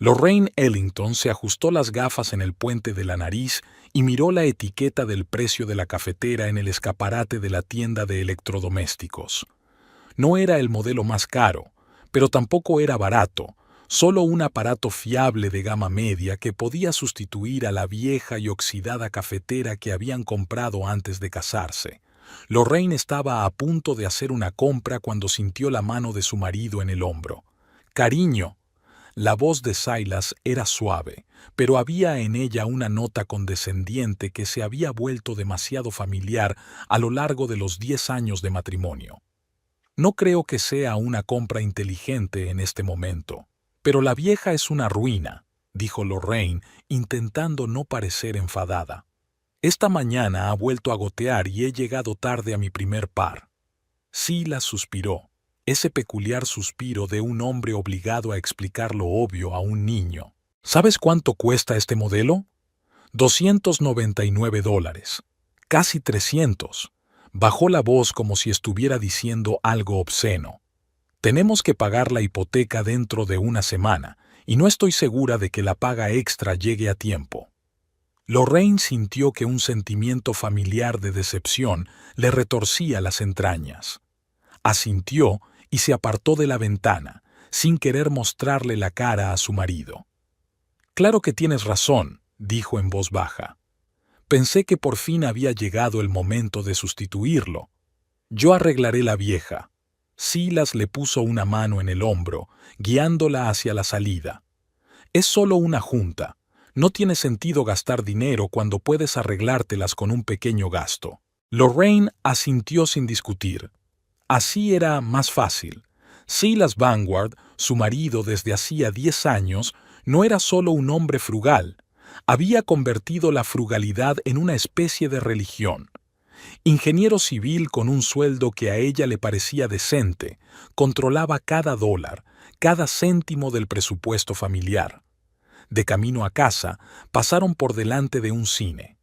Lorraine Ellington se ajustó las gafas en el puente de la nariz y miró la etiqueta del precio de la cafetera en el escaparate de la tienda de electrodomésticos. No era el modelo más caro, pero tampoco era barato, solo un aparato fiable de gama media que podía sustituir a la vieja y oxidada cafetera que habían comprado antes de casarse. Lorraine estaba a punto de hacer una compra cuando sintió la mano de su marido en el hombro. «Cariño». La voz de Silas era suave, pero había en ella una nota condescendiente que se había vuelto demasiado familiar a lo largo de los 10 años de matrimonio. No creo que sea una compra inteligente en este momento, pero la vieja es una ruina, dijo Lorraine, intentando no parecer enfadada. Esta mañana ha vuelto a gotear y he llegado tarde a mi primer par. Silas suspiró. Ese peculiar suspiro de un hombre obligado a explicar lo obvio a un niño. ¿Sabes cuánto cuesta este modelo? $299. Casi 300. Bajó la voz como si estuviera diciendo algo obsceno. Tenemos que pagar la hipoteca dentro de una semana, y no estoy segura de que la paga extra llegue a tiempo. Lorraine sintió que un sentimiento familiar de decepción le retorcía las entrañas. Asintió y se apartó de la ventana, sin querer mostrarle la cara a su marido. «Claro que tienes razón», dijo en voz baja. «Pensé que por fin había llegado el momento de sustituirlo. Yo arreglaré la vieja». Silas le puso una mano en el hombro, guiándola hacia la salida. «Es solo una junta. No tiene sentido gastar dinero cuando puedes arreglártelas con un pequeño gasto». Lorraine asintió sin discutir. Así era más fácil. Silas Vanguard, su marido desde hacía 10 años, no era solo un hombre frugal. Había convertido la frugalidad en una especie de religión. Ingeniero civil con un sueldo que a ella le parecía decente, controlaba cada dólar, cada céntimo del presupuesto familiar. De camino a casa, pasaron por delante de un cine.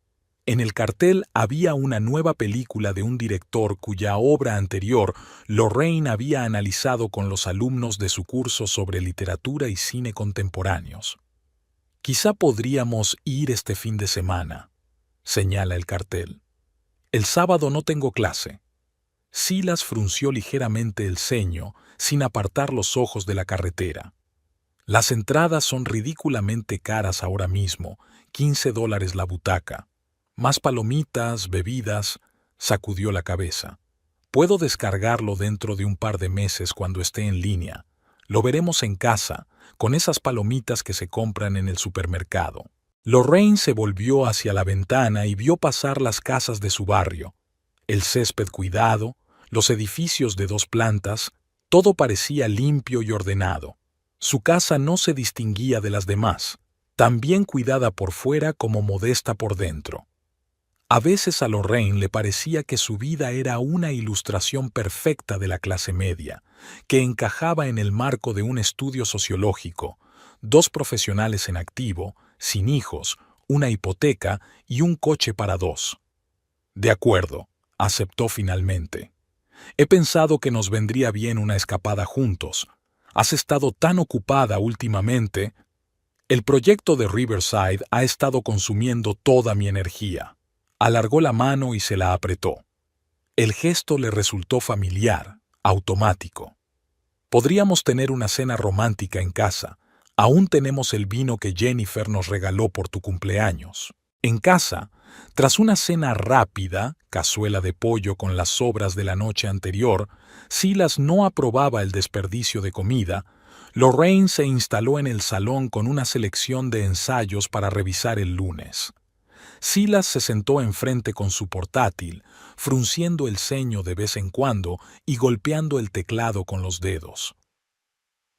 En el cartel había una nueva película de un director cuya obra anterior Lorraine había analizado con los alumnos de su curso sobre literatura y cine contemporáneos. «Quizá podríamos ir este fin de semana», señala el cartel. «El sábado no tengo clase». Silas frunció ligeramente el ceño, sin apartar los ojos de la carretera. «Las entradas son ridículamente caras ahora mismo, $15 la butaca. Más palomitas, bebidas», sacudió la cabeza. «Puedo descargarlo dentro de un par de meses cuando esté en línea. Lo veremos en casa, con esas palomitas que se compran en el supermercado». Lorraine se volvió hacia la ventana y vio pasar las casas de su barrio. El césped cuidado, los edificios de 2 plantas, todo parecía limpio y ordenado. Su casa no se distinguía de las demás, tan bien cuidada por fuera como modesta por dentro. A veces a Lorraine le parecía que su vida era una ilustración perfecta de la clase media, que encajaba en el marco de un estudio sociológico, 2 profesionales en activo, sin hijos, una hipoteca y un coche para 2. «De acuerdo», aceptó finalmente. «He pensado que nos vendría bien una escapada juntos. Has estado tan ocupada últimamente. El proyecto de Riverside ha estado consumiendo toda mi energía». Alargó la mano y se la apretó. El gesto le resultó familiar, automático. «Podríamos tener una cena romántica en casa. Aún tenemos el vino que Jennifer nos regaló por tu cumpleaños». En casa, tras una cena rápida, cazuela de pollo con las sobras de la noche anterior, Silas no aprobaba el desperdicio de comida. Lorraine se instaló en el salón con una selección de ensayos para revisar el lunes. Silas se sentó enfrente con su portátil, frunciendo el ceño de vez en cuando y golpeando el teclado con los dedos.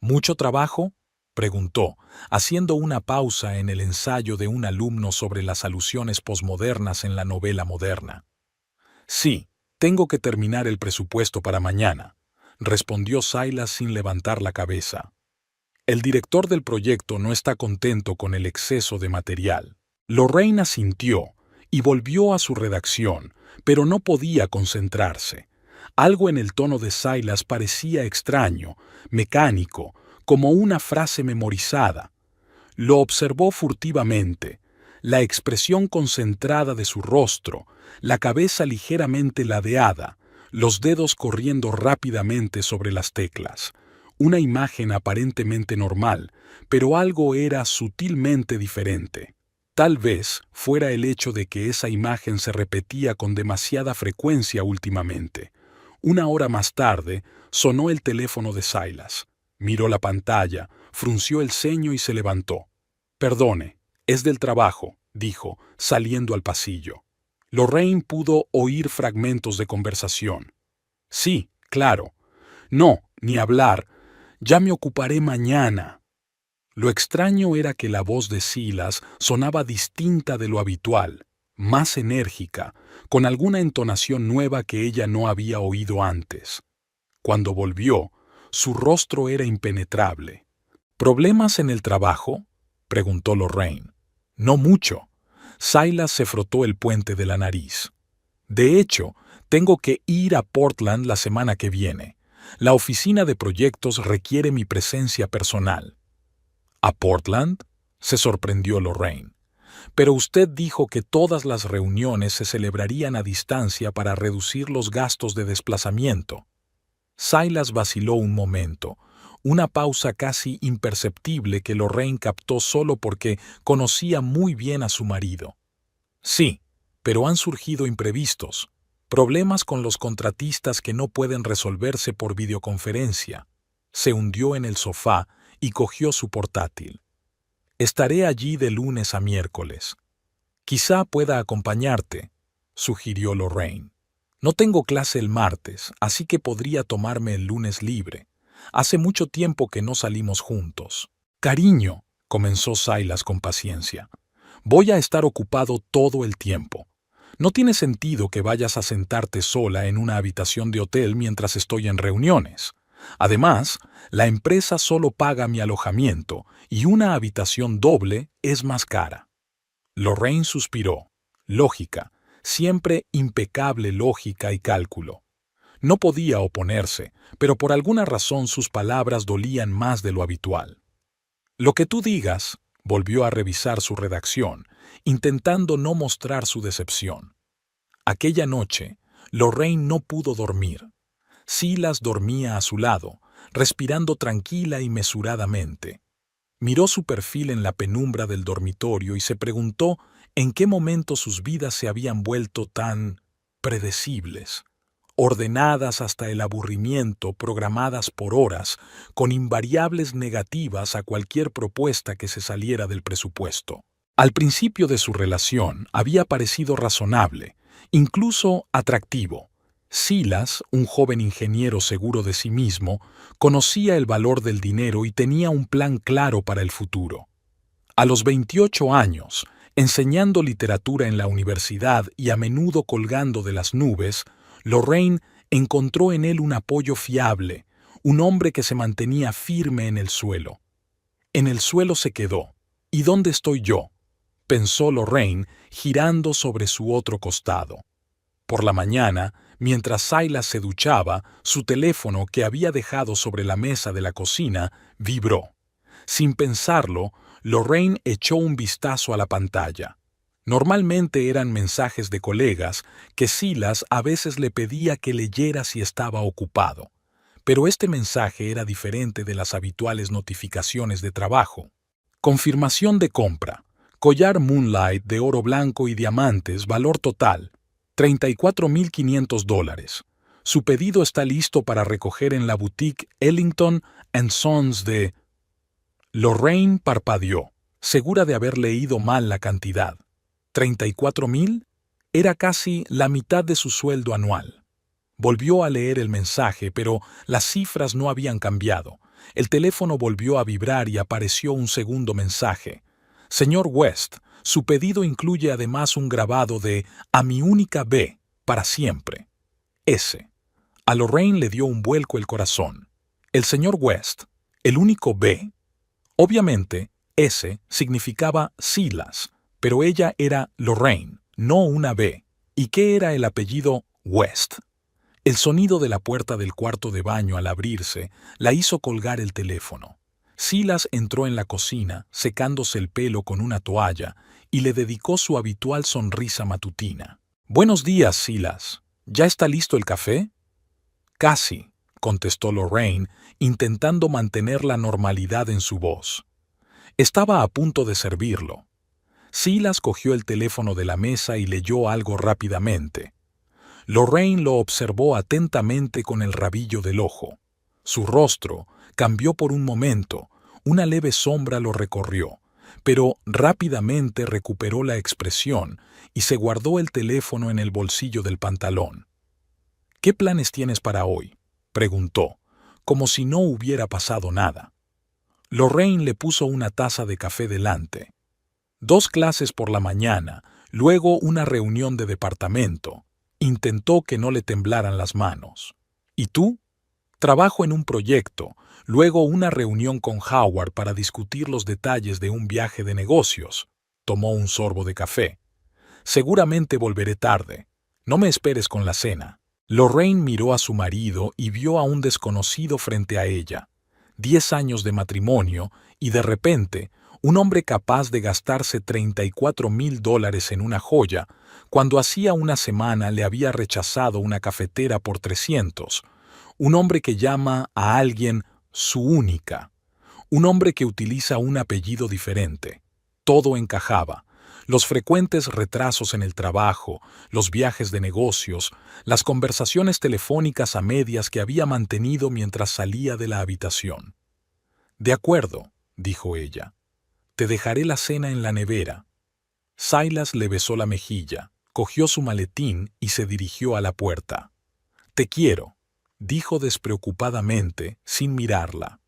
«¿Mucho trabajo?», preguntó, haciendo una pausa en el ensayo de un alumno sobre las alusiones posmodernas en la novela moderna. «Sí, tengo que terminar el presupuesto para mañana», respondió Silas sin levantar la cabeza. «El director del proyecto no está contento con el exceso de material». Lorraine asintió y volvió a su redacción, pero no podía concentrarse. Algo en el tono de Silas parecía extraño, mecánico, como una frase memorizada. Lo observó furtivamente, la expresión concentrada de su rostro, la cabeza ligeramente ladeada, los dedos corriendo rápidamente sobre las teclas. Una imagen aparentemente normal, pero algo era sutilmente diferente. Tal vez fuera el hecho de que esa imagen se repetía con demasiada frecuencia últimamente. Una hora más tarde, sonó el teléfono de Silas. Miró la pantalla, frunció el ceño y se levantó. «Perdone, es del trabajo», dijo, saliendo al pasillo. Lorraine pudo oír fragmentos de conversación. «Sí, claro. No, ni hablar. Ya me ocuparé mañana». Lo extraño era que la voz de Silas sonaba distinta de lo habitual, más enérgica, con alguna entonación nueva que ella no había oído antes. Cuando volvió, su rostro era impenetrable. «¿Problemas en el trabajo?», preguntó Lorraine. «No mucho». Silas se frotó el puente de la nariz. «De hecho, tengo que ir a Portland la semana que viene. La oficina de proyectos requiere mi presencia personal». «¿A Portland?», se sorprendió Lorraine. «Pero usted dijo que todas las reuniones se celebrarían a distancia para reducir los gastos de desplazamiento». Silas vaciló un momento, una pausa casi imperceptible que Lorraine captó solo porque conocía muy bien a su marido. «Sí, pero han surgido imprevistos, problemas con los contratistas que no pueden resolverse por videoconferencia». Se hundió en el sofá y cogió su portátil. «Estaré allí de lunes a miércoles. Quizá pueda acompañarte», sugirió Lorraine. «No tengo clase el martes, así que podría tomarme el lunes libre. Hace mucho tiempo que no salimos juntos». «Cariño», comenzó Silas con paciencia, «voy a estar ocupado todo el tiempo. No tiene sentido que vayas a sentarte sola en una habitación de hotel mientras estoy en reuniones. Además, la empresa solo paga mi alojamiento y una habitación doble es más cara». Lorraine suspiró. Lógica, siempre impecable lógica y cálculo. No podía oponerse, pero por alguna razón sus palabras dolían más de lo habitual. «Lo que tú digas», volvió a revisar su redacción, intentando no mostrar su decepción. Aquella noche, Lorraine no pudo dormir. Silas dormía a su lado, respirando tranquila y mesuradamente. Miró su perfil en la penumbra del dormitorio y se preguntó en qué momento sus vidas se habían vuelto tan predecibles, ordenadas hasta el aburrimiento, programadas por horas, con invariables negativas a cualquier propuesta que se saliera del presupuesto. Al principio de su relación había parecido razonable, incluso atractivo. Silas, un joven ingeniero seguro de sí mismo, conocía el valor del dinero y tenía un plan claro para el futuro. A los 28 años, enseñando literatura en la universidad y a menudo colgando de las nubes, Lorraine encontró en él un apoyo fiable, un hombre que se mantenía firme en el suelo. En el suelo se quedó. «¿Y dónde estoy yo?», pensó Lorraine, girando sobre su otro costado. Por la mañana, mientras Silas se duchaba, su teléfono, que había dejado sobre la mesa de la cocina, vibró. Sin pensarlo, Lorraine echó un vistazo a la pantalla. Normalmente eran mensajes de colegas que Silas a veces le pedía que leyera si estaba ocupado. Pero este mensaje era diferente de las habituales notificaciones de trabajo. «Confirmación de compra. Collar Moonlight de oro blanco y diamantes, valor total, $34,500. Su pedido está listo para recoger en la boutique Ellington & Sons de...». Lorraine parpadeó, segura de haber leído mal la cantidad. ¿34,000? Era casi la mitad de su sueldo anual. Volvió a leer el mensaje, pero las cifras no habían cambiado. El teléfono volvió a vibrar y apareció un segundo mensaje. «Señor West, su pedido incluye además un grabado de «A mi única B, para siempre». S. A Lorraine le dio un vuelco el corazón. El señor West, el único B. Obviamente, S significaba Silas, pero ella era Lorraine, no una B. ¿Y qué era el apellido West? El sonido de la puerta del cuarto de baño al abrirse la hizo colgar el teléfono. Silas entró en la cocina, secándose el pelo con una toalla, y le dedicó su habitual sonrisa matutina. «Buenos días, Silas. ¿Ya está listo el café?» «Casi», contestó Lorraine, intentando mantener la normalidad en su voz. Estaba a punto de servirlo. Silas cogió el teléfono de la mesa y leyó algo rápidamente. Lorraine lo observó atentamente con el rabillo del ojo. Su rostro cambió por un momento, una leve sombra lo recorrió, pero rápidamente recuperó la expresión y se guardó el teléfono en el bolsillo del pantalón. «¿Qué planes tienes para hoy?», preguntó, como si no hubiera pasado nada. Lorraine le puso una taza de café delante. 2 clases por la mañana, luego una reunión de departamento. Intentó que no le temblaran las manos. «¿Y tú?» «Trabajo en un proyecto, luego una reunión con Howard para discutir los detalles de un viaje de negocios». Tomó un sorbo de café. «Seguramente volveré tarde. No me esperes con la cena». Lorraine miró a su marido y vio a un desconocido frente a ella. 10 años de matrimonio y de repente un hombre capaz de gastarse $34,000 en una joya, cuando hacía una semana le había rechazado una cafetera por 300. Un hombre que llama a alguien su única. Un hombre que utiliza un apellido diferente. Todo encajaba. Los frecuentes retrasos en el trabajo, los viajes de negocios, las conversaciones telefónicas a medias que había mantenido mientras salía de la habitación. «De acuerdo», dijo ella. «Te dejaré la cena en la nevera». Silas le besó la mejilla, cogió su maletín y se dirigió a la puerta. «Te quiero», dijo despreocupadamente, sin mirarla.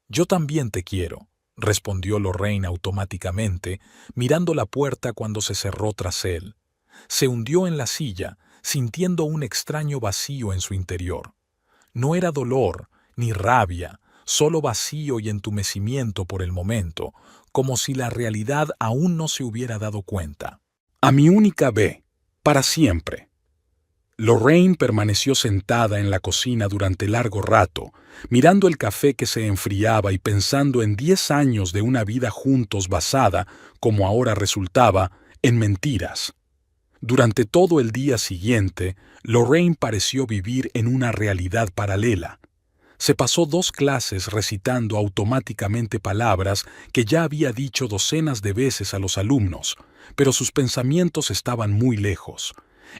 «Yo también te quiero», respondió Lorraine automáticamente, mirando la puerta cuando se cerró tras él. Se hundió en la silla, sintiendo un extraño vacío en su interior. No era dolor, ni rabia, solo vacío y entumecimiento por el momento, como si la realidad aún no se hubiera dado cuenta. «A mi única B, para siempre». Lorraine permaneció sentada en la cocina durante largo rato, mirando el café que se enfriaba y pensando en 10 años de una vida juntos basada, como ahora resultaba, en mentiras. Durante todo el día siguiente, Lorraine pareció vivir en una realidad paralela. Se pasó 2 clases recitando automáticamente palabras que ya había dicho docenas de veces a los alumnos, pero sus pensamientos estaban muy lejos.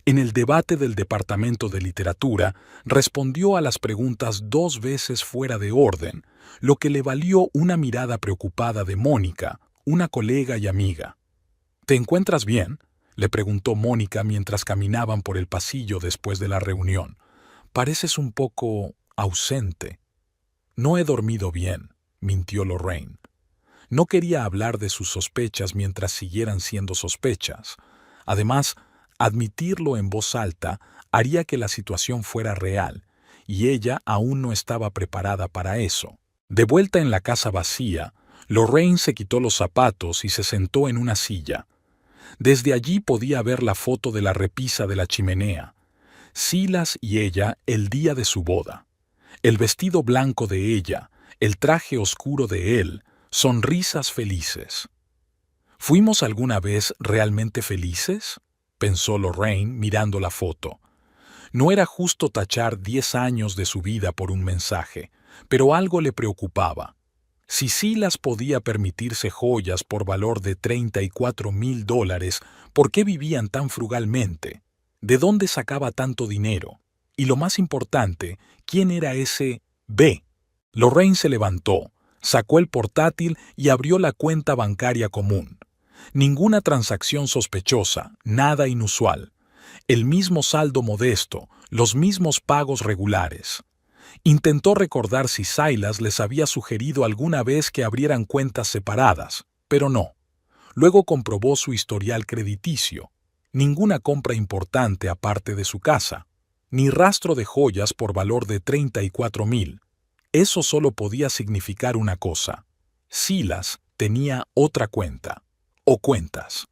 En el debate del departamento de literatura, respondió a las preguntas 2 veces fuera de orden, lo que le valió una mirada preocupada de Mónica, una colega y amiga. «¿Te encuentras bien?», le preguntó Mónica mientras caminaban por el pasillo después de la reunión. «Pareces un poco ausente». «No he dormido bien», mintió Lorraine. No quería hablar de sus sospechas mientras siguieran siendo sospechas. Además, admitirlo en voz alta haría que la situación fuera real, y ella aún no estaba preparada para eso. De vuelta en la casa vacía, Lorraine se quitó los zapatos y se sentó en una silla. Desde allí podía ver la foto de la repisa de la chimenea. Silas y ella el día de su boda. El vestido blanco de ella, el traje oscuro de él, sonrisas felices. ¿Fuimos alguna vez realmente felices?, pensó Lorraine mirando la foto. No era justo tachar 10 años de su vida por un mensaje, pero algo le preocupaba. Si Silas podía permitirse joyas por valor de $34,000, ¿por qué vivían tan frugalmente? ¿De dónde sacaba tanto dinero? Y lo más importante, ¿quién era ese B? Lorraine se levantó, sacó el portátil y abrió la cuenta bancaria común. Ninguna transacción sospechosa, nada inusual. El mismo saldo modesto, los mismos pagos regulares. Intentó recordar si Silas les había sugerido alguna vez que abrieran cuentas separadas, pero no. Luego comprobó su historial crediticio. Ninguna compra importante aparte de su casa. Ni rastro de joyas por valor de $34,000. Eso solo podía significar una cosa. Silas tenía otra cuenta. O cuentas.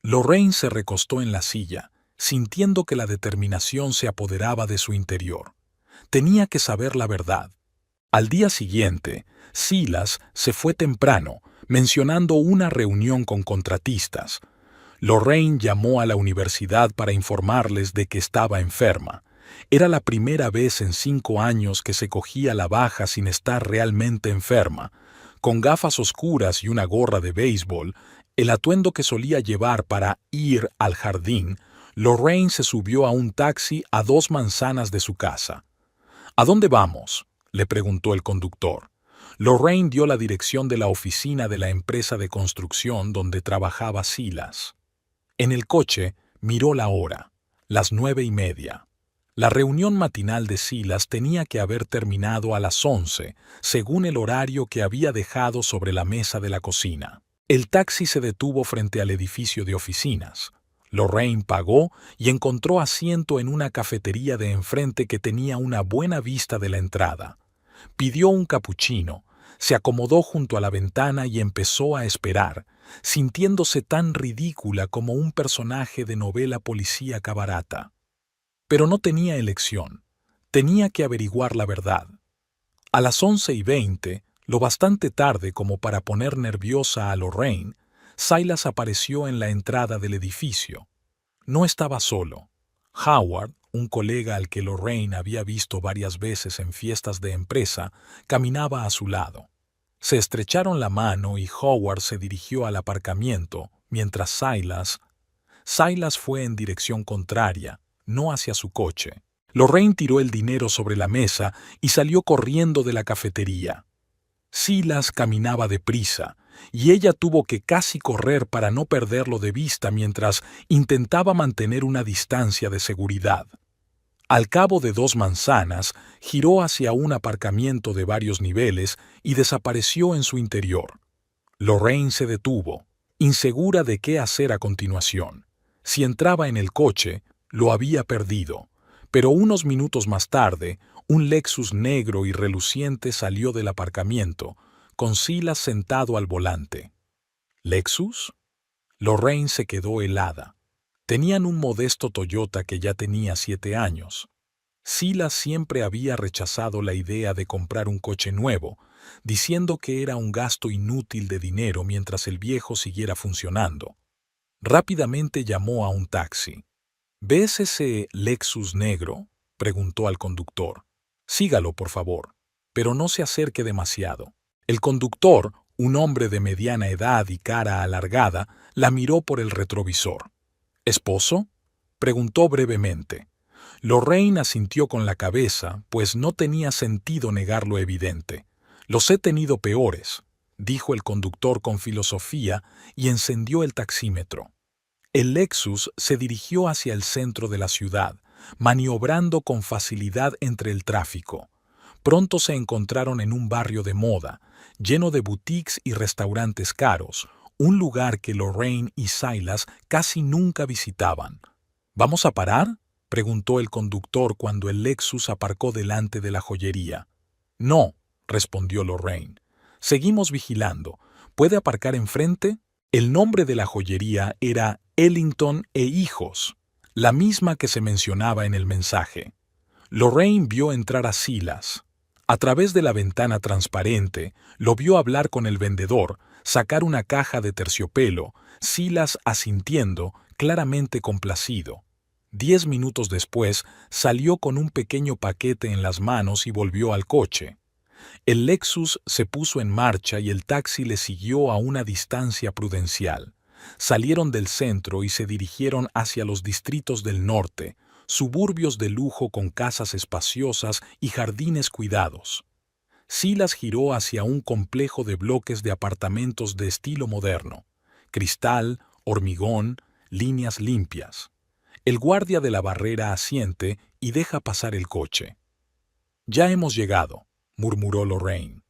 Lorraine se recostó en la silla, sintiendo que la determinación se apoderaba de su interior. Tenía que saber la verdad. Al día siguiente, Silas se fue temprano, mencionando una reunión con contratistas. Lorraine llamó a la universidad para informarles de que estaba enferma. Era la primera vez en 5 años que se cogía la baja sin estar realmente enferma. Con gafas oscuras y una gorra de béisbol, el atuendo que solía llevar para ir al jardín, Lorraine se subió a un taxi a 2 manzanas de su casa. ¿A dónde vamos?, le preguntó el conductor. Lorraine dio la dirección de la oficina de la empresa de construcción donde trabajaba Silas. En el coche miró la hora, las 9:30. La reunión matinal de Silas tenía que haber terminado a las 11, según el horario que había dejado sobre la mesa de la cocina. El taxi se detuvo frente al edificio de oficinas. Lorraine pagó y encontró asiento en una cafetería de enfrente que tenía una buena vista de la entrada. Pidió un capuchino, se acomodó junto a la ventana y empezó a esperar, sintiéndose tan ridícula como un personaje de novela policíaca barata. Pero no tenía elección. Tenía que averiguar la verdad. A las 11:20, lo bastante tarde como para poner nerviosa a Lorraine, Silas apareció en la entrada del edificio. No estaba solo. Howard, un colega al que Lorraine había visto varias veces en fiestas de empresa, caminaba a su lado. Se estrecharon la mano y Howard se dirigió al aparcamiento, mientras Silas fue en dirección contraria, no hacia su coche. Lorraine tiró el dinero sobre la mesa y salió corriendo de la cafetería. Silas caminaba deprisa, y ella tuvo que casi correr para no perderlo de vista mientras intentaba mantener una distancia de seguridad. Al cabo de 2 manzanas, giró hacia un aparcamiento de varios niveles y desapareció en su interior. Lorraine se detuvo, insegura de qué hacer a continuación. Si entraba en el coche, lo había perdido. Pero unos minutos más tarde, un Lexus negro y reluciente salió del aparcamiento, con Silas sentado al volante. ¿Lexus? Lorraine se quedó helada. Tenían un modesto Toyota que ya tenía 7 años. Silas siempre había rechazado la idea de comprar un coche nuevo, diciendo que era un gasto inútil de dinero mientras el viejo siguiera funcionando. Rápidamente llamó a un taxi. ¿Ves ese Lexus negro?, preguntó al conductor. Sígalo, por favor, pero no se acerque demasiado. El conductor, un hombre de mediana edad y cara alargada, la miró por el retrovisor. ¿Esposo?, preguntó brevemente. Lorraine asintió con la cabeza, pues no tenía sentido negar lo evidente. Los he tenido peores, dijo el conductor con filosofía y encendió el taxímetro. El Lexus se dirigió hacia el centro de la ciudad, maniobrando con facilidad entre el tráfico. Pronto se encontraron en un barrio de moda, lleno de boutiques y restaurantes caros, un lugar que Lorraine y Silas casi nunca visitaban. ¿Vamos a parar?, preguntó el conductor cuando el Lexus aparcó delante de la joyería. No, respondió Lorraine. Seguimos vigilando. ¿Puede aparcar enfrente? El nombre de la joyería era Ellington e Hijos, la misma que se mencionaba en el mensaje. Lorraine vio entrar a Silas. A través de la ventana transparente, lo vio hablar con el vendedor, sacar una caja de terciopelo, Silas asintiendo, claramente complacido. 10 minutos después, salió con un pequeño paquete en las manos y volvió al coche. El Lexus se puso en marcha y el taxi le siguió a una distancia prudencial. Salieron del centro y se dirigieron hacia los distritos del norte, suburbios de lujo con casas espaciosas y jardines cuidados. Silas giró hacia un complejo de bloques de apartamentos de estilo moderno. Cristal, hormigón, líneas limpias. El guardia de la barrera asiente y deja pasar el coche. «Ya hemos llegado», murmuró Lorraine.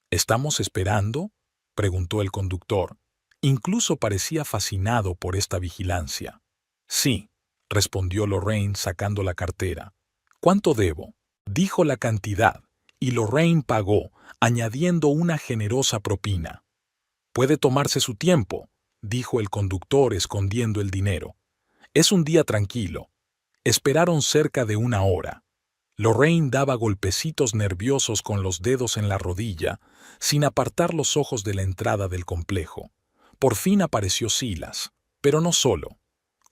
«¿Estamos esperando?», preguntó el conductor. Incluso parecía fascinado por esta vigilancia. «Sí», respondió Lorraine sacando la cartera. «¿Cuánto debo?». Dijo la cantidad, y Lorraine pagó, añadiendo una generosa propina. «Puede tomarse su tiempo», dijo el conductor escondiendo el dinero. «Es un día tranquilo». Esperaron cerca de 1 hora. Lorraine daba golpecitos nerviosos con los dedos en la rodilla, sin apartar los ojos de la entrada del complejo. Por fin apareció Silas, pero no solo.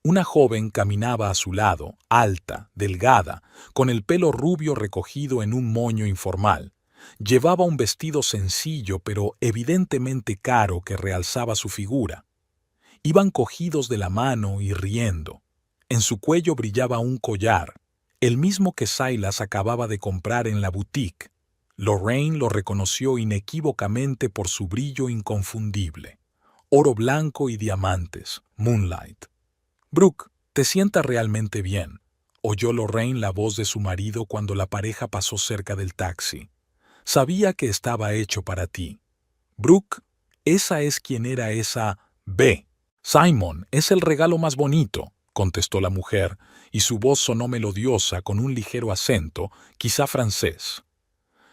Una joven caminaba a su lado, alta, delgada, con el pelo rubio recogido en un moño informal. Llevaba un vestido sencillo pero evidentemente caro que realzaba su figura. Iban cogidos de la mano y riendo. En su cuello brillaba un collar, el mismo que Silas acababa de comprar en la boutique. Lorraine lo reconoció inequívocamente por su brillo inconfundible. Oro blanco y diamantes, Moonlight. «Brooke, te sienta realmente bien», oyó Lorraine la voz de su marido cuando la pareja pasó cerca del taxi. «Sabía que estaba hecho para ti». «Brooke, esa es quien era esa B. Simon, es el regalo más bonito», contestó la mujer, y su voz sonó melodiosa con un ligero acento, quizá francés.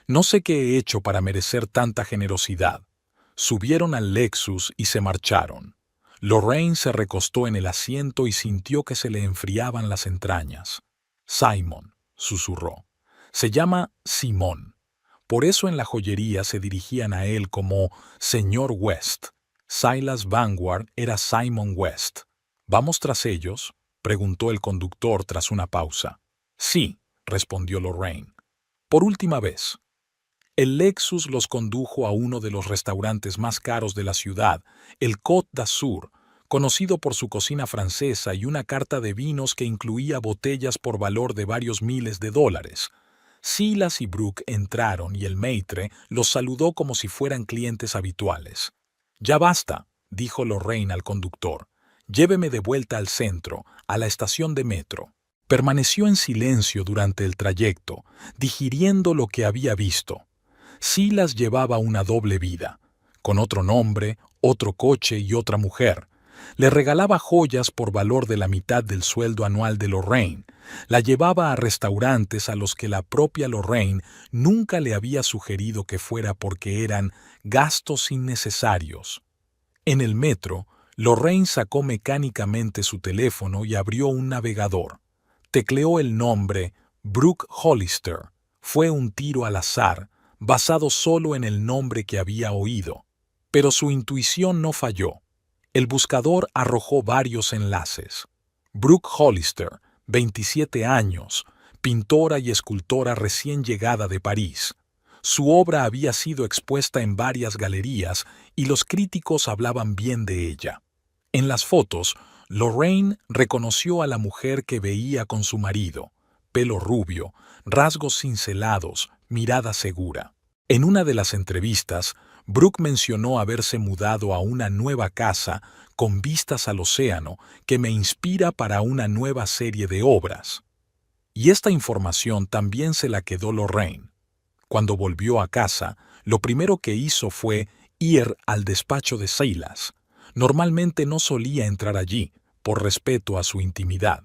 «No sé qué he hecho para merecer tanta generosidad». Subieron al Lexus y se marcharon. Lorraine se recostó en el asiento y sintió que se le enfriaban las entrañas. «Simon», susurró. «Se llama Simón. Por eso en la joyería se dirigían a él como Señor West. Silas Vanguard era Simon West». «¿Vamos tras ellos?», preguntó el conductor tras una pausa. «Sí», respondió Lorraine. «Por última vez». El Lexus los condujo a uno de los restaurantes más caros de la ciudad, el Côte d'Azur, conocido por su cocina francesa y una carta de vinos que incluía botellas por valor de varios miles de dólares. Silas y Brooke entraron y el maître los saludó como si fueran clientes habituales. «Ya basta», dijo Lorraine al conductor. «Lléveme de vuelta al centro, a la estación de metro». Permaneció en silencio durante el trayecto, digiriendo lo que había visto. Silas llevaba una doble vida, con otro nombre, otro coche y otra mujer. Le regalaba joyas por valor de la mitad del sueldo anual de Lorraine. La llevaba a restaurantes a los que la propia Lorraine nunca le había sugerido que fuera porque eran gastos innecesarios. En el metro, Lorraine sacó mecánicamente su teléfono y abrió un navegador. Tecleó el nombre Brooke Hollister. Fue un tiro al azar, basado solo en el nombre que había oído. Pero su intuición no falló. El buscador arrojó varios enlaces. Brooke Hollister, 27 años, pintora y escultora recién llegada de París. Su obra había sido expuesta en varias galerías y los críticos hablaban bien de ella. En las fotos, Lorraine reconoció a la mujer que veía con su marido. Pelo rubio, rasgos cincelados, mirada segura. En una de las entrevistas, Brooke mencionó haberse mudado a una nueva casa con vistas al océano que me inspira para una nueva serie de obras. Y esta información también se la quedó Lorraine. Cuando volvió a casa, lo primero que hizo fue ir al despacho de Silas. Normalmente no solía entrar allí, por respeto a su intimidad.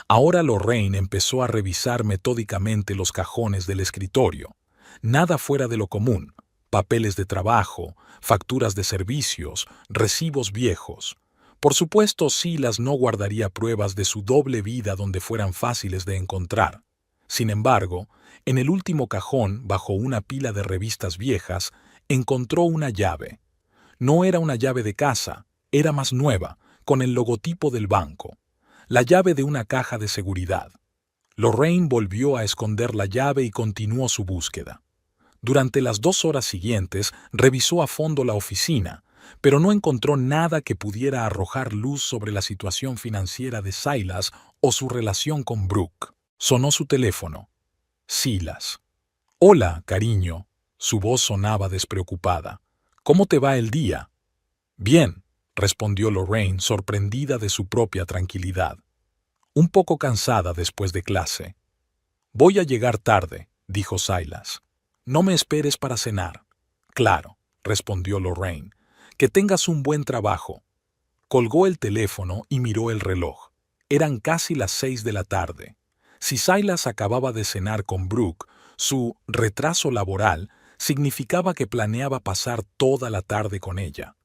Ahora Lorraine empezó a revisar metódicamente los cajones del escritorio. Nada fuera de lo común. Papeles de trabajo, facturas de servicios, recibos viejos. Por supuesto, Silas no guardaría pruebas de su doble vida donde fueran fáciles de encontrar. Sin embargo, en el último cajón, bajo una pila de revistas viejas, encontró una llave. No era una llave de casa, era más nueva, con el logotipo del banco. La llave de una caja de seguridad. Lorraine volvió a esconder la llave y continuó su búsqueda. Durante las 2 horas siguientes revisó a fondo la oficina, pero no encontró nada que pudiera arrojar luz sobre la situación financiera de Silas o su relación con Brooke. Sonó su teléfono. Silas. «Hola, cariño». Su voz sonaba despreocupada. «¿Cómo te va el día?» «Bien», respondió Lorraine, sorprendida de su propia tranquilidad. «Un poco cansada después de clase». «Voy a llegar tarde», dijo Silas. «No me esperes para cenar». «Claro», respondió Lorraine. «Que tengas un buen trabajo». Colgó el teléfono y miró el reloj. Eran casi las 6 de la tarde. Si Silas acababa de cenar con Brooke, su retraso laboral significaba que planeaba pasar toda la tarde con ella.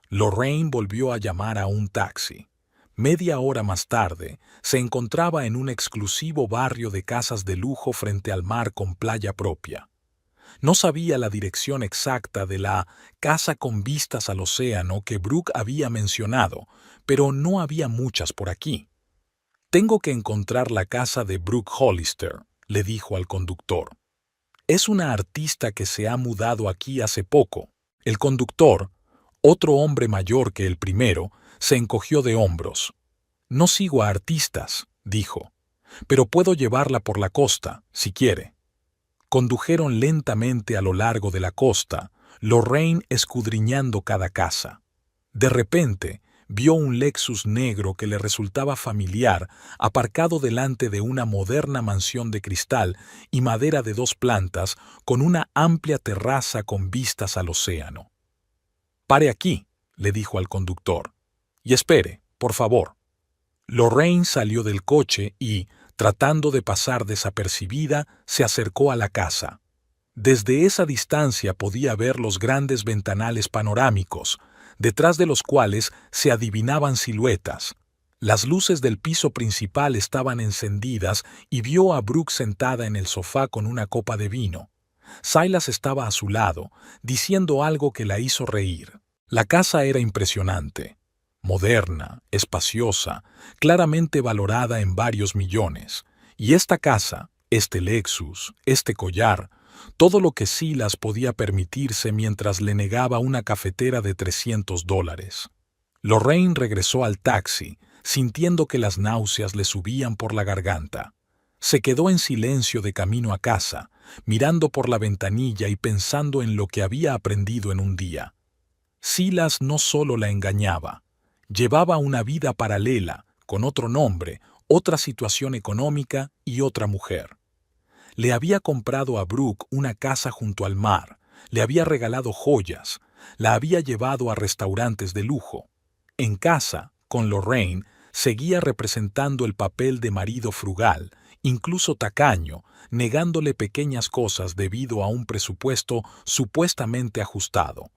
Lorraine volvió a llamar a un taxi. Media hora más tarde, se encontraba en un exclusivo barrio de casas de lujo frente al mar con playa propia. No sabía la dirección exacta de la casa con vistas al océano que Brooke había mencionado, pero no había muchas por aquí. «Tengo que encontrar la casa de Brooke Hollister», le dijo al conductor. «Es una artista que se ha mudado aquí hace poco». El conductor, otro hombre mayor que el primero, se encogió de hombros. «No sigo a artistas», dijo, «pero puedo llevarla por la costa, si quiere». Condujeron lentamente a lo largo de la costa, Lorraine escudriñando cada casa. De repente, vio un Lexus negro que le resultaba familiar aparcado delante de una moderna mansión de cristal y madera de 2 plantas con una amplia terraza con vistas al océano. «Pare aquí», le dijo al conductor, «y espere, por favor». Lorraine salió del coche y, tratando de pasar desapercibida, se acercó a la casa. Desde esa distancia podía ver los grandes ventanales panorámicos, detrás de los cuales se adivinaban siluetas. Las luces del piso principal estaban encendidas y vio a Brooke sentada en el sofá con una copa de vino. Silas estaba a su lado, diciendo algo que la hizo reír. La casa era impresionante. Moderna, espaciosa, claramente valorada en varios millones. Y esta casa, este Lexus, este collar, todo lo que Silas podía permitirse mientras le negaba una cafetera de $300. Lorraine regresó al taxi, sintiendo que las náuseas le subían por la garganta. Se quedó en silencio de camino a casa, mirando por la ventanilla y pensando en lo que había aprendido en un día. Silas no solo la engañaba, llevaba una vida paralela, con otro nombre, otra situación económica y otra mujer. Le había comprado a Brooke una casa junto al mar, le había regalado joyas, la había llevado a restaurantes de lujo. En casa, con Lorraine, seguía representando el papel de marido frugal, incluso tacaño, negándole pequeñas cosas debido a un presupuesto supuestamente ajustado.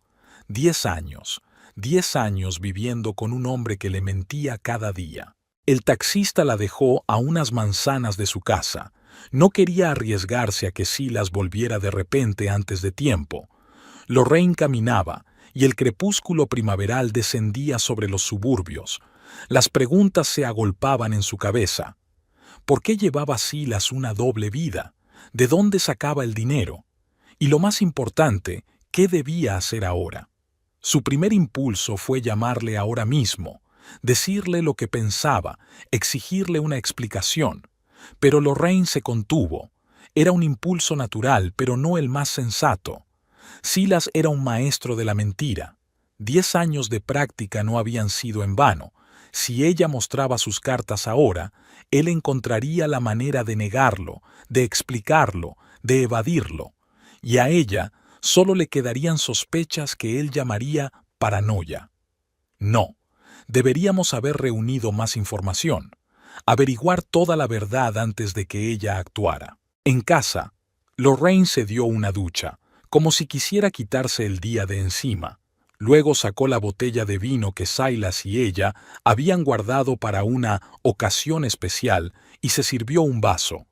10 años. 10 años viviendo con un hombre que le mentía cada día. El taxista la dejó a unas manzanas de su casa. No quería arriesgarse a que Silas volviera de repente antes de tiempo. Lorraine caminaba, y el crepúsculo primaveral descendía sobre los suburbios. Las preguntas se agolpaban en su cabeza. ¿Por qué llevaba Silas una doble vida? ¿De dónde sacaba el dinero? Y lo más importante, ¿qué debía hacer ahora? Su primer impulso fue llamarle ahora mismo, decirle lo que pensaba, exigirle una explicación. Pero Lorraine se contuvo. Era un impulso natural, pero no el más sensato. Silas era un maestro de la mentira. 10 años de práctica no habían sido en vano. Si ella mostraba sus cartas ahora, él encontraría la manera de negarlo, de explicarlo, de evadirlo. Y a ella solo le quedarían sospechas que él llamaría paranoia. No, deberíamos haber reunido más información, averiguar toda la verdad antes de que ella actuara. En casa, Lorraine se dio una ducha, como si quisiera quitarse el día de encima. Luego sacó la botella de vino que Silas y ella habían guardado para una ocasión especial y se sirvió un vaso.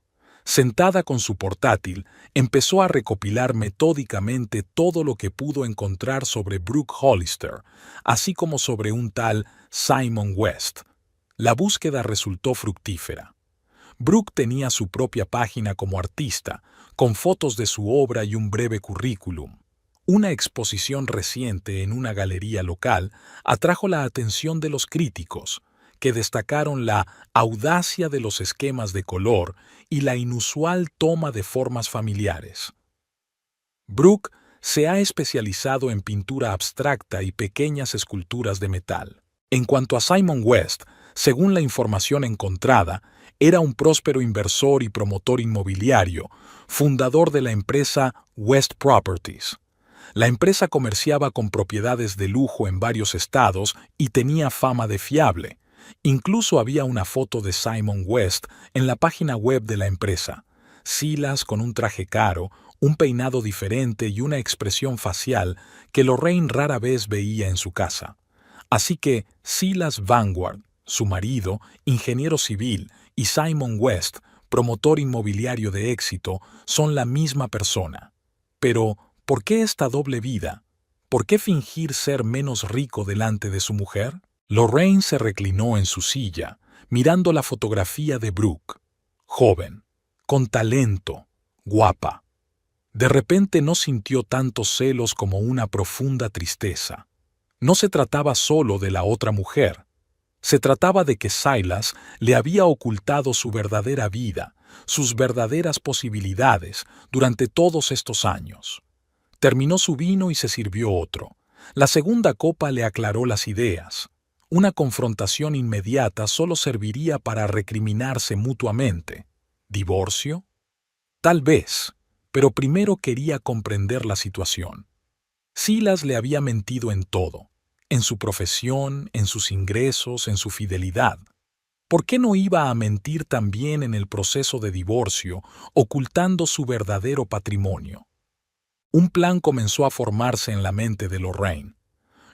Sentada con su portátil, empezó a recopilar metódicamente todo lo que pudo encontrar sobre Brooke Hollister, así como sobre un tal Simon West. La búsqueda resultó fructífera. Brooke tenía su propia página como artista, con fotos de su obra y un breve currículum. Una exposición reciente en una galería local atrajo la atención de los críticos, que destacaron la audacia de los esquemas de color y la inusual toma de formas familiares. Brooke se ha especializado en pintura abstracta y pequeñas esculturas de metal. En cuanto a Simon West, según la información encontrada, era un próspero inversor y promotor inmobiliario, fundador de la empresa West Properties. La empresa comerciaba con propiedades de lujo en varios estados y tenía fama de fiable. Incluso había una foto de Simon West en la página web de la empresa. Silas con un traje caro, un peinado diferente y una expresión facial que Lorraine rara vez veía en su casa. Así que Silas Vanguard, su marido, ingeniero civil, y Simon West, promotor inmobiliario de éxito, son la misma persona. Pero, ¿por qué esta doble vida? ¿Por qué fingir ser menos rico delante de su mujer? Lorraine se reclinó en su silla, mirando la fotografía de Brooke. Joven, con talento, guapa. De repente no sintió tantos celos como una profunda tristeza. No se trataba solo de la otra mujer. Se trataba de que Silas le había ocultado su verdadera vida, sus verdaderas posibilidades durante todos estos años. Terminó su vino y se sirvió otro. La segunda copa le aclaró las ideas. Una confrontación inmediata solo serviría para recriminarse mutuamente. ¿Divorcio? Tal vez, pero primero quería comprender la situación. Silas le había mentido en todo, en su profesión, en sus ingresos, en su fidelidad. ¿Por qué no iba a mentir también en el proceso de divorcio, ocultando su verdadero patrimonio? Un plan comenzó a formarse en la mente de Lorraine.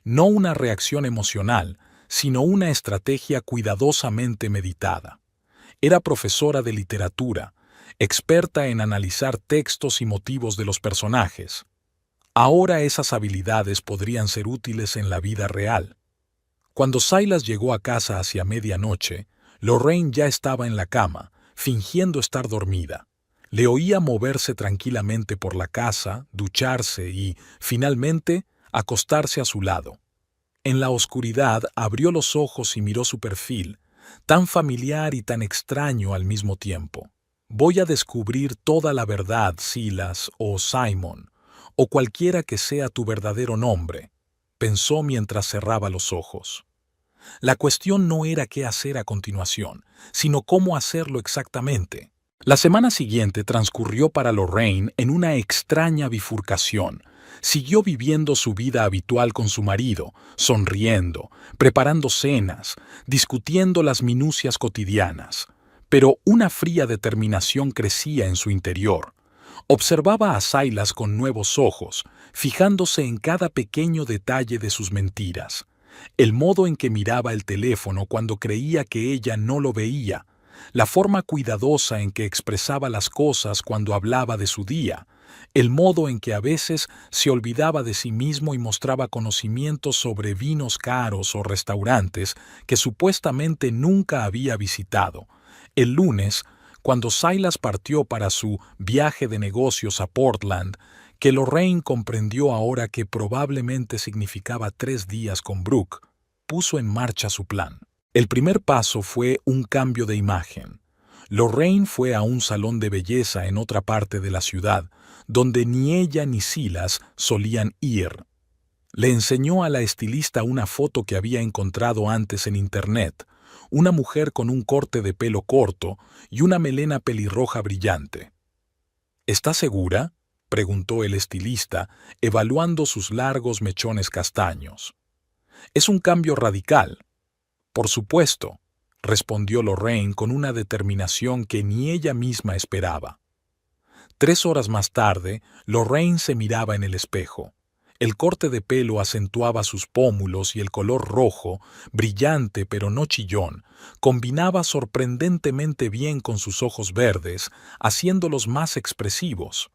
No una reacción emocional, sino una estrategia cuidadosamente meditada. Era profesora de literatura, experta en analizar textos y motivos de los personajes. Ahora esas habilidades podrían ser útiles en la vida real. Cuando Silas llegó a casa hacia medianoche, Lorraine ya estaba en la cama, fingiendo estar dormida. Le oía moverse tranquilamente por la casa, ducharse y, finalmente, acostarse a su lado. En la oscuridad abrió los ojos y miró su perfil, tan familiar y tan extraño al mismo tiempo. Voy a descubrir toda la verdad, Silas o Simon, o cualquiera que sea tu verdadero nombre, pensó mientras cerraba los ojos. La cuestión no era qué hacer a continuación, sino cómo hacerlo exactamente. La semana siguiente transcurrió para Lorraine en una extraña bifurcación. Siguió viviendo su vida habitual con su marido, sonriendo, preparando cenas, discutiendo las minucias cotidianas. Pero una fría determinación crecía en su interior. Observaba a Silas con nuevos ojos, fijándose en cada pequeño detalle de sus mentiras. El modo en que miraba el teléfono cuando creía que ella no lo veía, la forma cuidadosa en que expresaba las cosas cuando hablaba de su día, el modo en que a veces se olvidaba de sí mismo y mostraba conocimientos sobre vinos caros o restaurantes que supuestamente nunca había visitado. El lunes, cuando Silas partió para su viaje de negocios a Portland, que Lorraine comprendió ahora que probablemente significaba 3 días con Brooke, puso en marcha su plan. El primer paso fue un cambio de imagen. Lorraine fue a un salón de belleza en otra parte de la ciudad, donde ni ella ni Silas solían ir. Le enseñó a la estilista una foto que había encontrado antes en internet, una mujer con un corte de pelo corto y una melena pelirroja brillante. ¿Está segura?, preguntó el estilista, evaluando sus largos mechones castaños. Es un cambio radical. Por supuesto, respondió Lorraine con una determinación que ni ella misma esperaba. 3 horas más tarde, Lorraine se miraba en el espejo. El corte de pelo acentuaba sus pómulos y el color rojo, brillante pero no chillón, combinaba sorprendentemente bien con sus ojos verdes, haciéndolos más expresivos.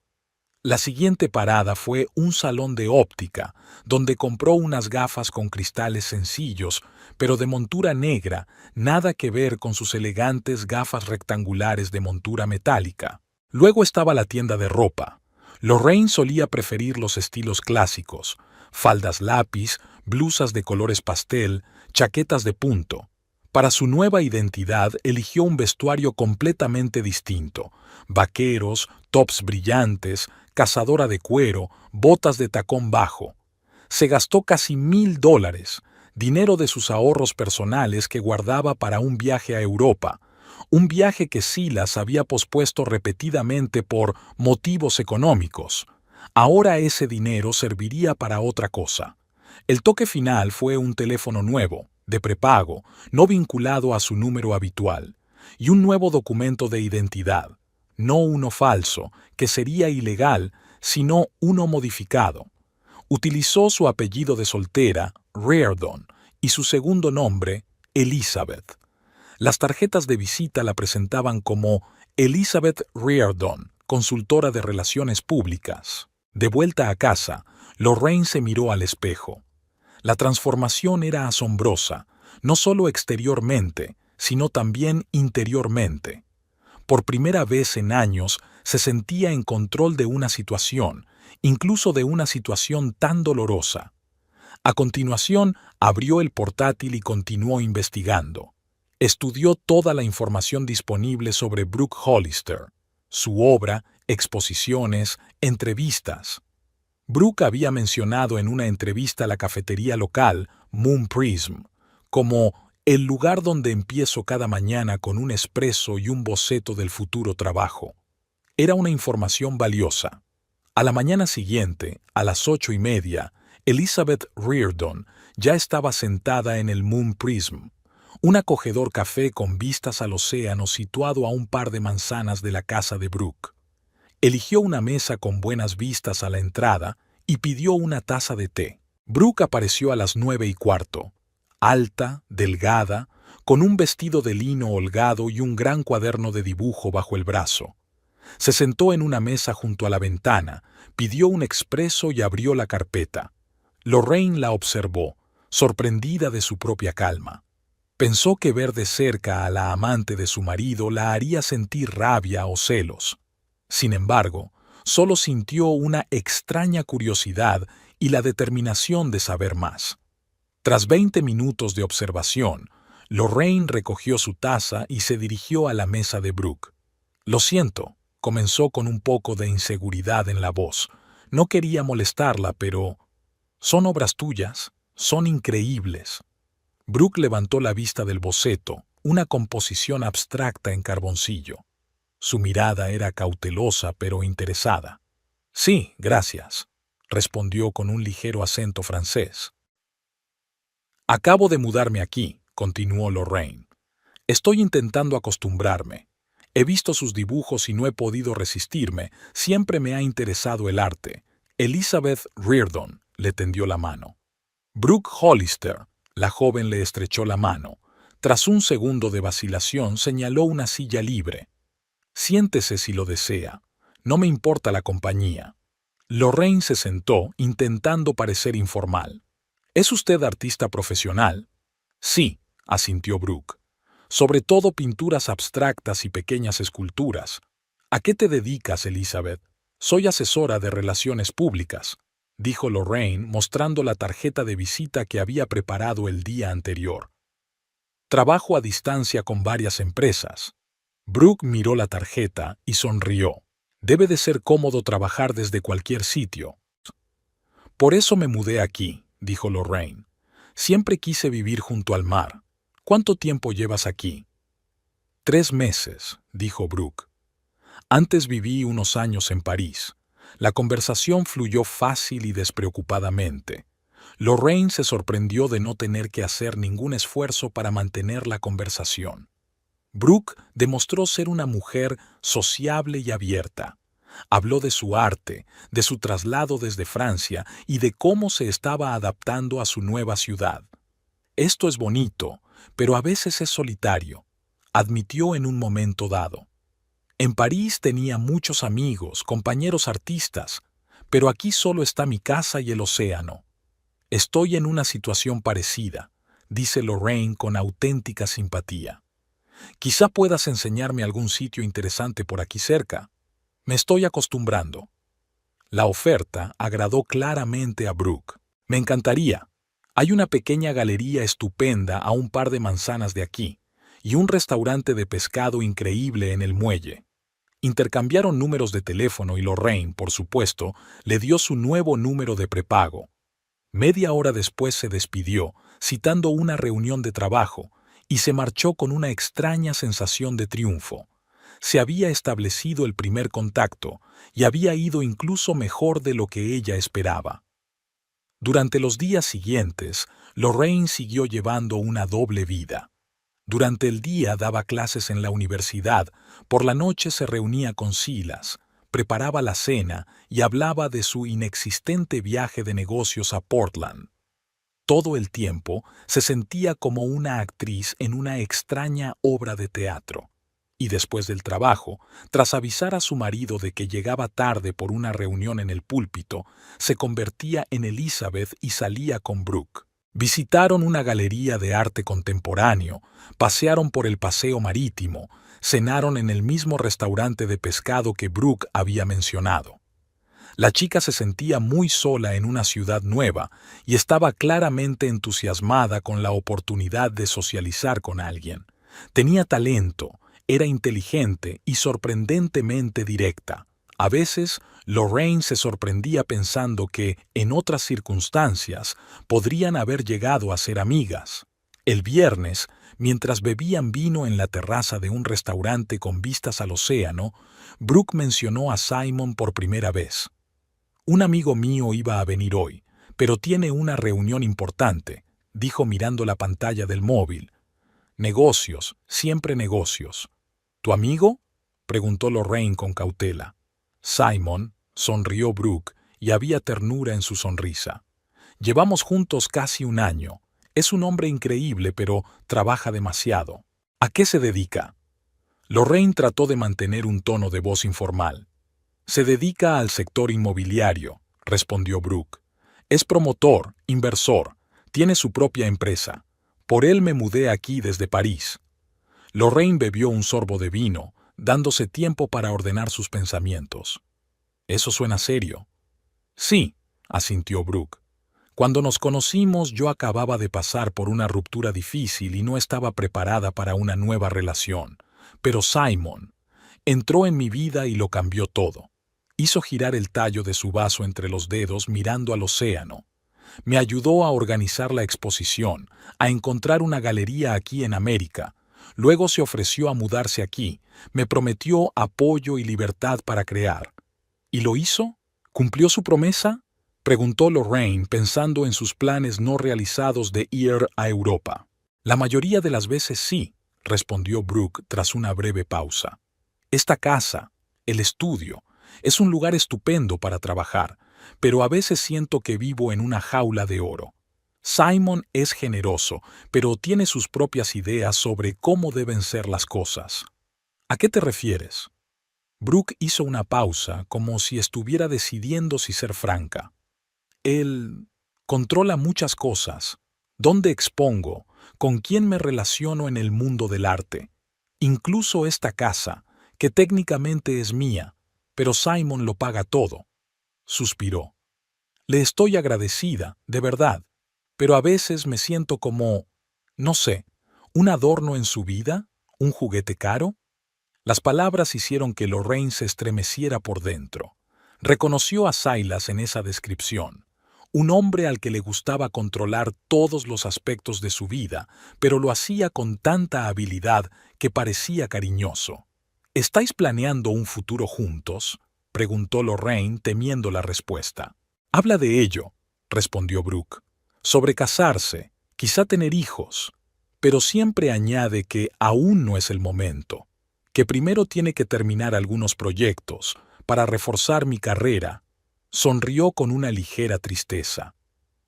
La siguiente parada fue un salón de óptica, donde compró unas gafas con cristales sencillos, pero de montura negra, nada que ver con sus elegantes gafas rectangulares de montura metálica. Luego estaba la tienda de ropa. Lorraine solía preferir los estilos clásicos, faldas lápiz, blusas de colores pastel, chaquetas de punto. Para su nueva identidad eligió un vestuario completamente distinto: vaqueros, tops brillantes, cazadora de cuero, botas de tacón bajo. Se gastó casi $1,000, dinero de sus ahorros personales que guardaba para un viaje a Europa, un viaje que Silas había pospuesto repetidamente por motivos económicos. Ahora ese dinero serviría para otra cosa. El toque final fue un teléfono nuevo, de prepago, no vinculado a su número habitual, y un nuevo documento de identidad, no uno falso, que sería ilegal, sino uno modificado. Utilizó su apellido de soltera, Reardon, y su segundo nombre, Elizabeth. Las tarjetas de visita la presentaban como Elizabeth Riordan, consultora de relaciones públicas. De vuelta a casa, Lorraine se miró al espejo. La transformación era asombrosa, no solo exteriormente, sino también interiormente. Por primera vez en años se sentía en control de una situación, incluso de una situación tan dolorosa. A continuación, abrió el portátil y continuó investigando. Estudió toda la información disponible sobre Brooke Hollister, su obra, exposiciones, entrevistas. Brooke había mencionado en una entrevista a la cafetería local, Moon Prism, como el lugar donde empiezo cada mañana con un espresso y un boceto del futuro trabajo. Era una información valiosa. A la mañana siguiente, a las 8:30, Elizabeth Riordan ya estaba sentada en el Moon Prism, un acogedor café con vistas al océano situado a un par de manzanas de la casa de Brooke. Eligió una mesa con buenas vistas a la entrada y pidió una taza de té. Brooke apareció a las 9:15, alta, delgada, con un vestido de lino holgado y un gran cuaderno de dibujo bajo el brazo. Se sentó en una mesa junto a la ventana, pidió un expreso y abrió la carpeta. Lorraine la observó, sorprendida de su propia calma. Pensó que ver de cerca a la amante de su marido la haría sentir rabia o celos. Sin embargo, solo sintió una extraña curiosidad y la determinación de saber más. Tras 20 minutos de observación, Lorraine recogió su taza y se dirigió a la mesa de Brooke. «Lo siento», comenzó con un poco de inseguridad en la voz. No quería molestarla, pero... «Son obras tuyas, son increíbles». Brooke levantó la vista del boceto, una composición abstracta en carboncillo. Su mirada era cautelosa pero interesada. «Sí, gracias», respondió con un ligero acento francés. «Acabo de mudarme aquí», continuó Lorraine. «Estoy intentando acostumbrarme. He visto sus dibujos y no he podido resistirme. Siempre me ha interesado el arte». Elizabeth Riordan le tendió la mano. Brooke Hollister, la joven le estrechó la mano. Tras un segundo de vacilación, señaló una silla libre. «Siéntese si lo desea. No me importa la compañía». Lorraine se sentó, intentando parecer informal. «¿Es usted artista profesional?» «Sí», asintió Brooke. «Sobre todo pinturas abstractas y pequeñas esculturas». «¿A qué te dedicas, Elizabeth?» «Soy asesora de relaciones públicas», dijo Lorraine, mostrando la tarjeta de visita que había preparado el día anterior. «Trabajo a distancia con varias empresas». Brooke miró la tarjeta y sonrió. «Debe de ser cómodo trabajar desde cualquier sitio». «Por eso me mudé aquí», dijo Lorraine. «Siempre quise vivir junto al mar. ¿Cuánto tiempo llevas aquí?» 3 meses, dijo Brooke. «Antes viví unos años en París». La conversación fluyó fácil y despreocupadamente. Lorraine se sorprendió de no tener que hacer ningún esfuerzo para mantener la conversación. Brooke demostró ser una mujer sociable y abierta. Habló de su arte, de su traslado desde Francia y de cómo se estaba adaptando a su nueva ciudad. «Esto es bonito, pero a veces es solitario», admitió en un momento dado. «En París tenía muchos amigos, compañeros artistas, pero aquí solo está mi casa y el océano». «Estoy en una situación parecida», dice Lorraine con auténtica simpatía. «Quizá puedas enseñarme algún sitio interesante por aquí cerca. Me estoy acostumbrando». La oferta agradó claramente a Brooke. «Me encantaría. Hay una pequeña galería estupenda a un par de manzanas de aquí, y un restaurante de pescado increíble en el muelle». Intercambiaron números de teléfono y Lorraine, por supuesto, le dio su nuevo número de prepago. Media hora después se despidió, citando una reunión de trabajo, y se marchó con una extraña sensación de triunfo. Se había establecido el primer contacto, y había ido incluso mejor de lo que ella esperaba. Durante los días siguientes, Lorraine siguió llevando una doble vida. Durante el día daba clases en la universidad, por la noche se reunía con Silas, preparaba la cena y hablaba de su inexistente viaje de negocios a Portland. Todo el tiempo se sentía como una actriz en una extraña obra de teatro. Y después del trabajo, tras avisar a su marido de que llegaba tarde por una reunión en el púlpito, se convertía en Elizabeth y salía con Brooke. Visitaron una galería de arte contemporáneo, pasearon por el paseo marítimo, cenaron en el mismo restaurante de pescado que Brooke había mencionado. La chica se sentía muy sola en una ciudad nueva y estaba claramente entusiasmada con la oportunidad de socializar con alguien. Tenía talento, era inteligente y sorprendentemente directa. A veces, Lorraine se sorprendía pensando que, en otras circunstancias, podrían haber llegado a ser amigas. El viernes, mientras bebían vino en la terraza de un restaurante con vistas al océano, Brooke mencionó a Simon por primera vez. «Un amigo mío iba a venir hoy, pero tiene una reunión importante», dijo mirando la pantalla del móvil. «Negocios, siempre negocios». «¿Tu amigo?», preguntó Lorraine con cautela. Simon, sonrió Brooke, y había ternura en su sonrisa. «Llevamos juntos casi un año. Es un hombre increíble, pero trabaja demasiado». «¿A qué se dedica?». Lorraine trató de mantener un tono de voz informal. «Se dedica al sector inmobiliario», respondió Brooke. «Es promotor, inversor, tiene su propia empresa. Por él me mudé aquí desde París». Lorraine bebió un sorbo de vino, dándose tiempo para ordenar sus pensamientos. «Eso suena serio». «Sí», asintió Brooke. «Cuando nos conocimos yo acababa de pasar por una ruptura difícil y no estaba preparada para una nueva relación. Pero Simon entró en mi vida y lo cambió todo. Hizo girar el tallo de su vaso entre los dedos mirando al océano. Me ayudó a organizar la exposición, a encontrar una galería aquí en América. Luego se ofreció a mudarse aquí, me prometió apoyo y libertad para crear». «¿Y lo hizo? ¿Cumplió su promesa?», preguntó Lorraine pensando en sus planes no realizados de ir a Europa. «La mayoría de las veces sí», respondió Brooke tras una breve pausa. «Esta casa, el estudio, es un lugar estupendo para trabajar, pero a veces siento que vivo en una jaula de oro. Simon es generoso, pero tiene sus propias ideas sobre cómo deben ser las cosas». «¿A qué te refieres?». Brooke hizo una pausa, como si estuviera decidiendo si ser franca. «Él controla muchas cosas. ¿Dónde expongo? ¿Con quién me relaciono en el mundo del arte? Incluso esta casa, que técnicamente es mía, pero Simon lo paga todo». Suspiró. «Le estoy agradecida, de verdad, pero a veces me siento como, no sé, un adorno en su vida, un juguete caro». Las palabras hicieron que Lorraine se estremeciera por dentro. Reconoció a Silas en esa descripción. Un hombre al que le gustaba controlar todos los aspectos de su vida, pero lo hacía con tanta habilidad que parecía cariñoso. «¿Estáis planeando un futuro juntos?», preguntó Lorraine temiendo la respuesta. «Habla de ello», respondió Brooke. «Sobre casarse, quizá tener hijos, pero siempre añade que aún no es el momento, que primero tiene que terminar algunos proyectos para reforzar mi carrera». Sonrió con una ligera tristeza.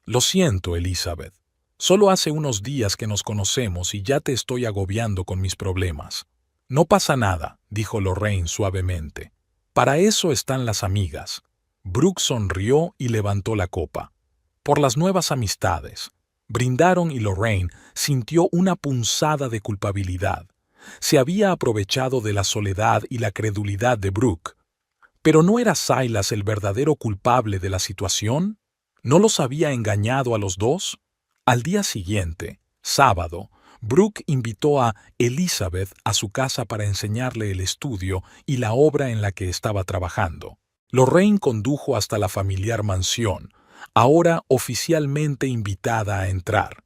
«Lo siento, Elizabeth. Solo hace unos días que nos conocemos y ya te estoy agobiando con mis problemas». «No pasa nada», dijo Lorraine suavemente. «Para eso están las amigas». Brooke sonrió y levantó la copa. «Por las nuevas amistades». Brindaron y Lorraine sintió una punzada de culpabilidad. Se había aprovechado de la soledad y la credulidad de Brooke. ¿Pero no era Silas el verdadero culpable de la situación? ¿No los había engañado a los dos? Al día siguiente, sábado, Brooke invitó a Elizabeth a su casa para enseñarle el estudio y la obra en la que estaba trabajando. Lorraine condujo hasta la familiar mansión, ahora oficialmente invitada a entrar.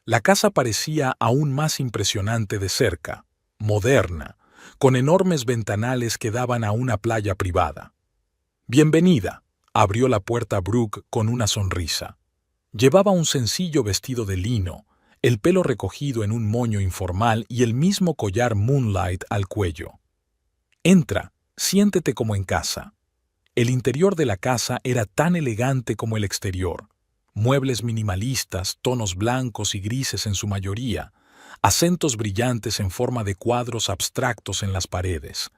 La casa parecía aún más impresionante de cerca, moderna, con enormes ventanales que daban a una playa privada. «Bienvenida», abrió la puerta Brooke con una sonrisa. Llevaba un sencillo vestido de lino, el pelo recogido en un moño informal y el mismo collar Moonlight al cuello. «Entra, siéntete como en casa». El interior de la casa era tan elegante como el exterior. Muebles minimalistas, tonos blancos y grises en su mayoría, acentos brillantes en forma de cuadros abstractos en las paredes.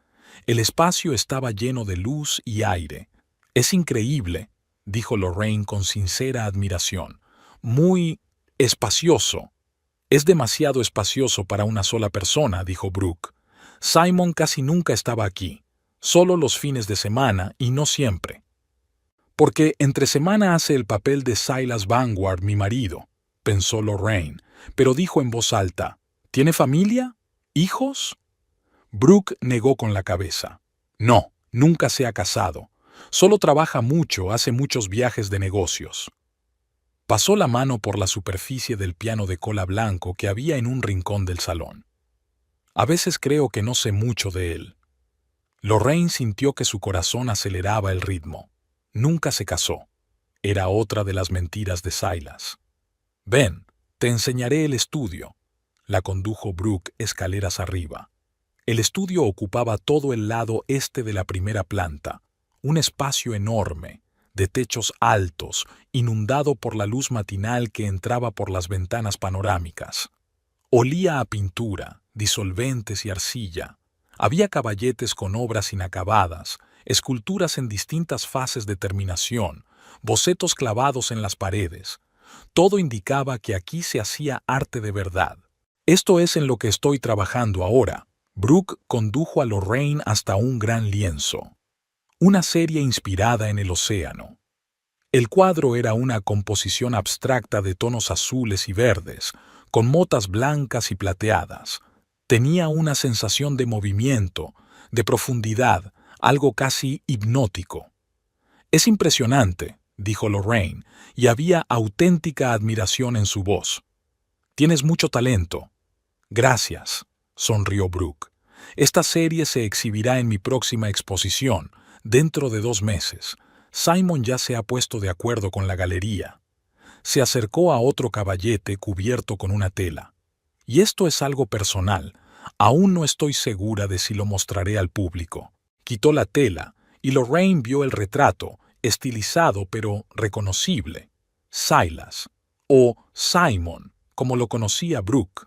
El espacio estaba lleno de luz y aire. «Es increíble», dijo Lorraine con sincera admiración. «Muy espacioso». «Es demasiado espacioso para una sola persona», dijo Brooke. «Simon casi nunca estaba aquí, solo los fines de semana y no siempre». «Porque entre semana hace el papel de Silas Vanguard, mi marido», pensó Lorraine, pero dijo en voz alta, «¿Tiene familia? ¿Hijos?» Brooke negó con la cabeza. «No, nunca se ha casado. Solo trabaja mucho, hace muchos viajes de negocios». Pasó la mano por la superficie del piano de cola blanco que había en un rincón del salón. «A veces creo que no sé mucho de él». Lorraine sintió que su corazón aceleraba el ritmo. Nunca se casó. Era otra de las mentiras de Silas. «Ven, te enseñaré el estudio», la condujo Brooke escaleras arriba. El estudio ocupaba todo el lado este de la primera planta, un espacio enorme, de techos altos, inundado por la luz matinal que entraba por las ventanas panorámicas. Olía a pintura, disolventes y arcilla. Había caballetes con obras inacabadas, esculturas en distintas fases de terminación, bocetos clavados en las paredes. Todo indicaba que aquí se hacía arte de verdad. «Esto es en lo que estoy trabajando ahora». Brooke condujo a Lorraine hasta un gran lienzo. Una serie inspirada en el océano. El cuadro era una composición abstracta de tonos azules y verdes, con motas blancas y plateadas. Tenía una sensación de movimiento, de profundidad, algo casi hipnótico. «Es impresionante», dijo Lorraine, y había auténtica admiración en su voz. «Tienes mucho talento». «Gracias», sonrió Brooke. «Esta serie se exhibirá en mi próxima exposición, dentro de 2 meses. Simon ya se ha puesto de acuerdo con la galería». Se acercó a otro caballete cubierto con una tela. «Y esto es algo personal. Aún no estoy segura de si lo mostraré al público». Quitó la tela, y Lorraine vio el retrato, estilizado pero reconocible. Silas, o Simon, como lo conocía Brooke.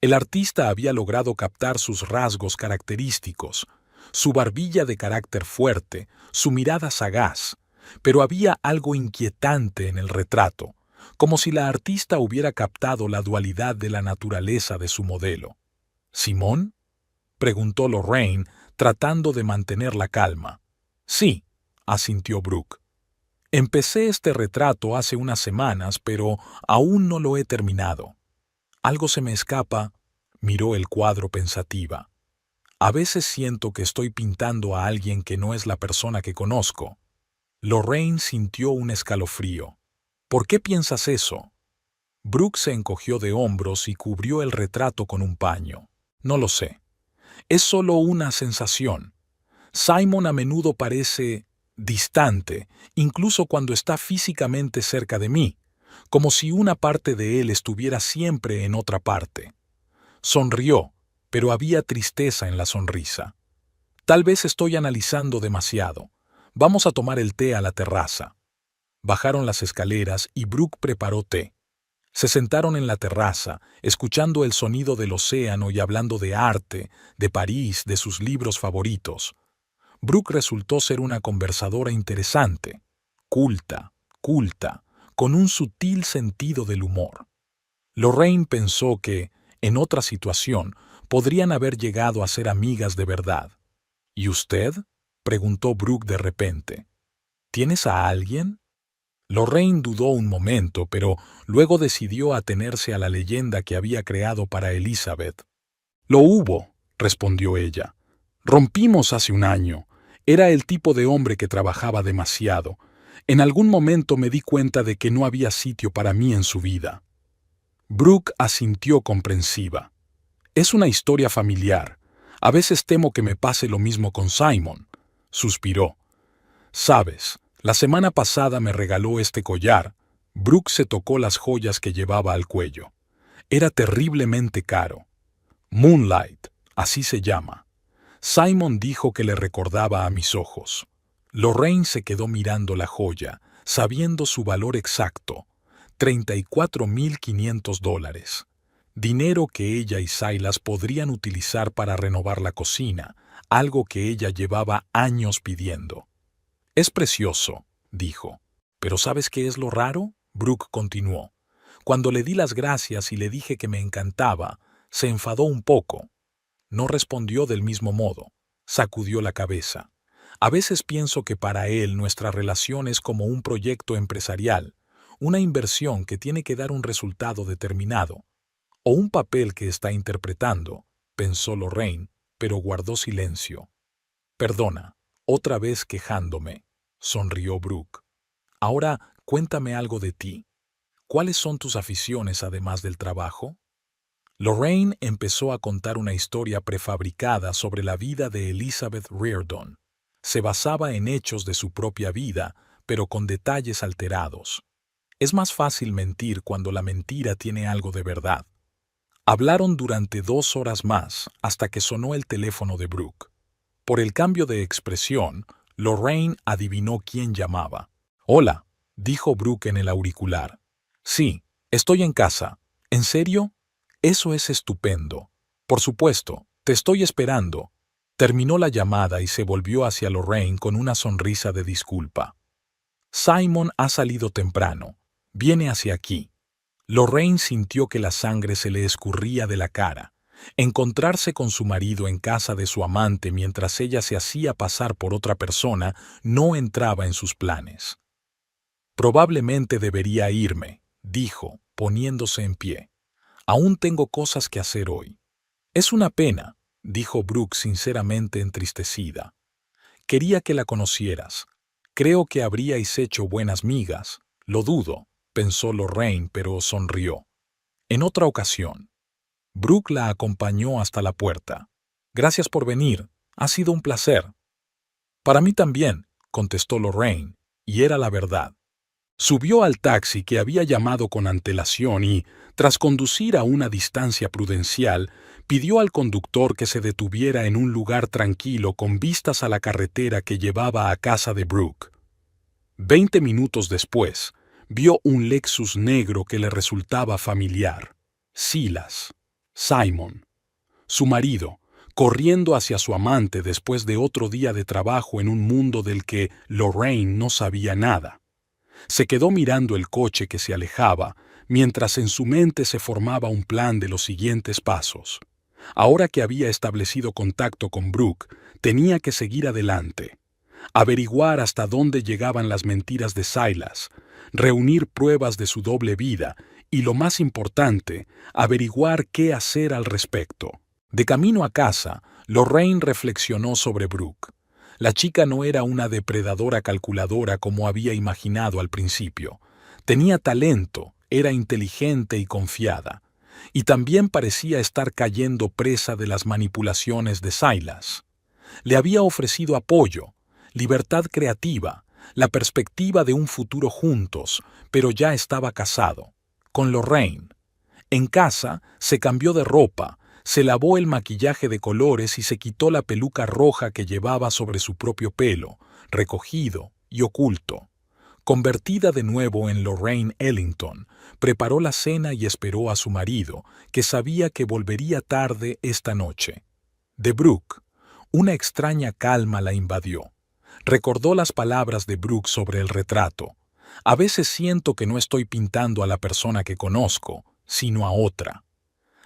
El artista había logrado captar sus rasgos característicos, su barbilla de carácter fuerte, su mirada sagaz, pero había algo inquietante en el retrato, como si la artista hubiera captado la dualidad de la naturaleza de su modelo. «¿Simón?», preguntó Lorraine, tratando de mantener la calma. «Sí», asintió Brooke. «Empecé este retrato hace unas semanas, pero aún no lo he terminado. Algo se me escapa», miró el cuadro pensativa. «A veces siento que estoy pintando a alguien que no es la persona que conozco». Lorraine sintió un escalofrío. «¿Por qué piensas eso?». Brooke se encogió de hombros y cubrió el retrato con un paño. «No lo sé. Es solo una sensación. Simon a menudo parece distante, incluso cuando está físicamente cerca de mí, como si una parte de él estuviera siempre en otra parte». Sonrió, pero había tristeza en la sonrisa. «Tal vez estoy analizando demasiado. Vamos a tomar el té a la terraza». Bajaron las escaleras y Brooke preparó té. Se sentaron en la terraza, escuchando el sonido del océano y hablando de arte, de París, de sus libros favoritos. Brooke resultó ser una conversadora interesante, culta, con un sutil sentido del humor. Lorraine pensó que, en otra situación, podrían haber llegado a ser amigas de verdad. «¿Y usted?», preguntó Brooke de repente. «¿Tienes a alguien?». Lorraine dudó un momento, pero luego decidió atenerse a la leyenda que había creado para Elizabeth. «Lo hubo», respondió ella. «Rompimos hace un año. Era el tipo de hombre que trabajaba demasiado. En algún momento me di cuenta de que no había sitio para mí en su vida». Brooke asintió comprensiva. «Es una historia familiar. A veces temo que me pase lo mismo con Simon», suspiró. «Sabes, la semana pasada me regaló este collar». Brooke se tocó las joyas que llevaba al cuello. Era terriblemente caro. «Moonlight», así se llama. Simon dijo que le recordaba a mis ojos. Lorraine se quedó mirando la joya, sabiendo su valor exacto. $34.500. Dinero que ella y Silas podrían utilizar para renovar la cocina, algo que ella llevaba años pidiendo. «Es precioso», dijo. «Pero ¿sabes qué es lo raro?», Brooke continuó. «Cuando le di las gracias y le dije que me encantaba, se enfadó un poco. No respondió del mismo modo. Sacudió la cabeza. A veces pienso que para él nuestra relación es como un proyecto empresarial, una inversión que tiene que dar un resultado determinado, o un papel que está interpretando», pensó Lorraine, pero guardó silencio. «Perdona, otra vez quejándome», sonrió Brooke. «Ahora cuéntame algo de ti. ¿Cuáles son tus aficiones además del trabajo?». Lorraine empezó a contar una historia prefabricada sobre la vida de Elizabeth Riordan. Se basaba en hechos de su propia vida, pero con detalles alterados. Es más fácil mentir cuando la mentira tiene algo de verdad. Hablaron durante 2 horas más hasta que sonó el teléfono de Brooke. Por el cambio de expresión, Lorraine adivinó quién llamaba. «Hola», dijo Brooke en el auricular. «Sí, estoy en casa. ¿En serio? Eso es estupendo. Por supuesto, te estoy esperando». Terminó la llamada y se volvió hacia Lorraine con una sonrisa de disculpa. «Simon ha salido temprano. Viene hacia aquí». Lorraine sintió que la sangre se le escurría de la cara. Encontrarse con su marido en casa de su amante mientras ella se hacía pasar por otra persona no entraba en sus planes. «Probablemente debería irme», dijo, poniéndose en pie. «Aún tengo cosas que hacer hoy». «Es una pena», dijo Brooke sinceramente entristecida. «Quería que la conocieras. Creo que habríais hecho buenas migas». «Lo dudo», pensó Lorraine, pero sonrió. «En otra ocasión». Brooke la acompañó hasta la puerta. «Gracias por venir. Ha sido un placer». «Para mí también», contestó Lorraine, y era la verdad. Subió al taxi que había llamado con antelación y, tras conducir a una distancia prudencial, pidió al conductor que se detuviera en un lugar tranquilo con vistas a la carretera que llevaba a casa de Brooke. 20 minutos después, vio un Lexus negro que le resultaba familiar. Silas, Simon, su marido, corriendo hacia su amante después de otro día de trabajo en un mundo del que Lorraine no sabía nada. Se quedó mirando el coche que se alejaba, mientras en su mente se formaba un plan de los siguientes pasos. Ahora que había establecido contacto con Brooke, tenía que seguir adelante. Averiguar hasta dónde llegaban las mentiras de Silas, reunir pruebas de su doble vida y, lo más importante, averiguar qué hacer al respecto. De camino a casa, Lorraine reflexionó sobre Brooke. La chica no era una depredadora calculadora como había imaginado al principio. Tenía talento, era inteligente y confiada. Y también parecía estar cayendo presa de las manipulaciones de Silas. Le había ofrecido apoyo, libertad creativa, la perspectiva de un futuro juntos, pero ya estaba casado, con Lorraine. En casa, se cambió de ropa, se lavó el maquillaje de colores y se quitó la peluca roja que llevaba sobre su propio pelo, recogido y oculto. Convertida de nuevo en Lorraine Ellington, preparó la cena y esperó a su marido, que sabía que volvería tarde esta noche. De Brooke, una extraña calma la invadió. Recordó las palabras de Brooke sobre el retrato. «A veces siento que no estoy pintando a la persona que conozco, sino a otra».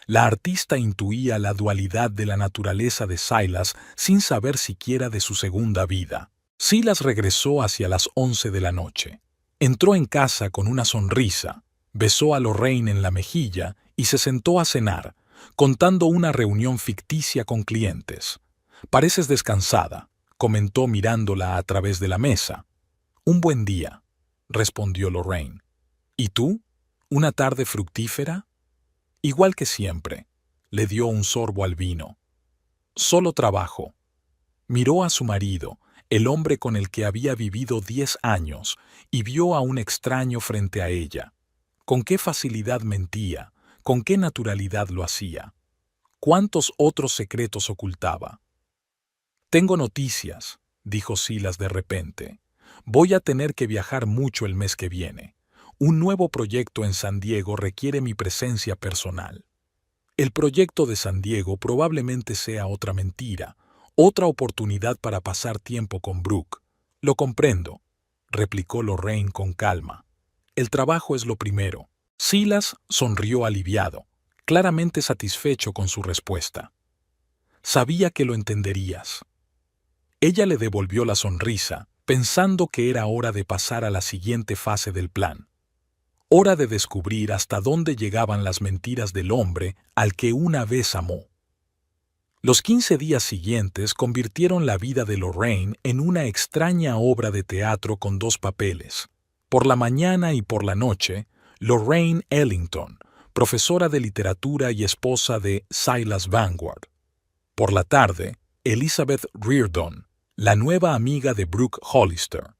La artista intuía la dualidad de la naturaleza de Silas sin saber siquiera de su segunda vida. Silas regresó hacia las 11 de la noche. Entró en casa con una sonrisa, besó a Lorraine en la mejilla y se sentó a cenar, contando una reunión ficticia con clientes. «Pareces descansada», comentó mirándola a través de la mesa. «Un buen día», respondió Lorraine. «¿Y tú? ¿Una tarde fructífera?» «Igual que siempre», le dio un sorbo al vino. «Solo trabajo». Miró a su marido, el hombre con el que había vivido 10 años, y vio a un extraño frente a ella. Con qué facilidad mentía, con qué naturalidad lo hacía. ¿Cuántos otros secretos ocultaba? «Tengo noticias», dijo Silas de repente. «Voy a tener que viajar mucho el mes que viene. Un nuevo proyecto en San Diego requiere mi presencia personal. El proyecto de San Diego probablemente sea otra mentira, otra oportunidad para pasar tiempo con Brooke. Lo comprendo, replicó Lorraine con calma. El trabajo es lo primero. Silas sonrió aliviado, claramente satisfecho con su respuesta. Sabía que lo entenderías. Ella le devolvió la sonrisa, pensando que era hora de pasar a la siguiente fase del plan. Hora de descubrir hasta dónde llegaban las mentiras del hombre al que una vez amó. Los 15 días siguientes convirtieron la vida de Lorraine en una extraña obra de teatro con dos papeles. Por la mañana y por la noche, Lorraine Ellington, profesora de literatura y esposa de Silas Vanguard. Por la tarde, Elizabeth Reardon, la nueva amiga de Brooke Hollister.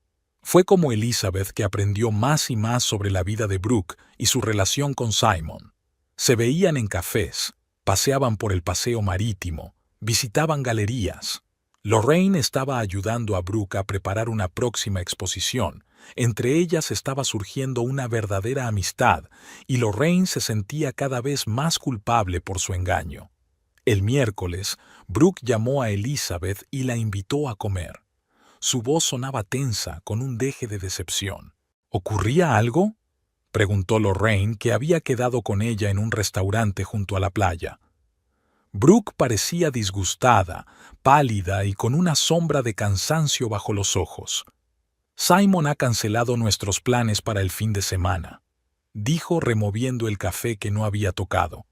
Fue como Elizabeth que aprendió más y más sobre la vida de Brooke y su relación con Simon. Se veían en cafés, paseaban por el paseo marítimo, visitaban galerías. Lorraine estaba ayudando a Brooke a preparar una próxima exposición. Entre ellas estaba surgiendo una verdadera amistad y Lorraine se sentía cada vez más culpable por su engaño. El miércoles, Brooke llamó a Elizabeth y la invitó a comer. Su voz sonaba tensa, con un deje de decepción. ¿Ocurría algo?, preguntó Lorraine, que había quedado con ella en un restaurante junto a la playa. Brooke parecía disgustada, pálida y con una sombra de cansancio bajo los ojos. Simon ha cancelado nuestros planes para el fin de semana, dijo removiendo el café que no había tocado.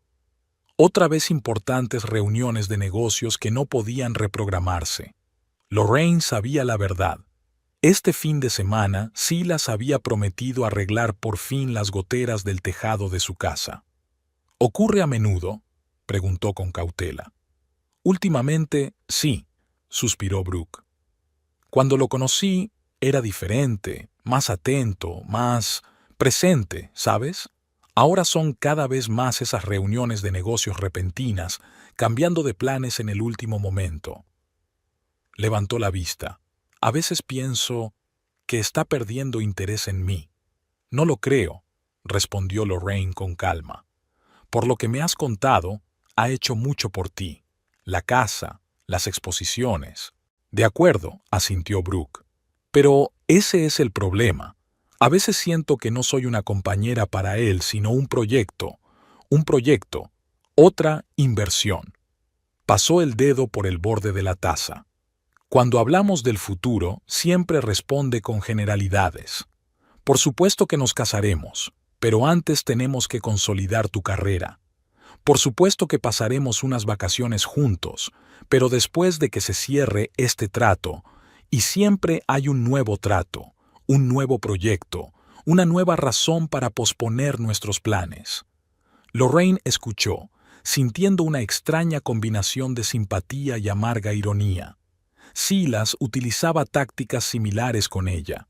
Otra vez importantes reuniones de negocios que no podían reprogramarse. Lorraine sabía la verdad. Este fin de semana, Silas había prometido arreglar por fin las goteras del tejado de su casa. ¿Ocurre a menudo?, preguntó con cautela. Últimamente, sí, suspiró Brooke. Cuando lo conocí, era diferente, más atento, más presente, ¿sabes? Ahora son cada vez más esas reuniones de negocios repentinas, cambiando de planes en el último momento. Levantó la vista. A veces pienso que está perdiendo interés en mí. No lo creo, respondió Lorraine con calma. Por lo que me has contado, ha hecho mucho por ti. La casa, las exposiciones. De acuerdo, asintió Brooke. Pero ese es el problema. A veces siento que no soy una compañera para él, sino un proyecto, otra inversión. Pasó el dedo por el borde de la taza. Cuando hablamos del futuro, siempre responde con generalidades. Por supuesto que nos casaremos, pero antes tenemos que consolidar tu carrera. Por supuesto que pasaremos unas vacaciones juntos, pero después de que se cierre este trato, y siempre hay un nuevo trato, un nuevo proyecto, una nueva razón para posponer nuestros planes. Lorraine escuchó, sintiendo una extraña combinación de simpatía y amarga ironía. Silas utilizaba tácticas similares con ella.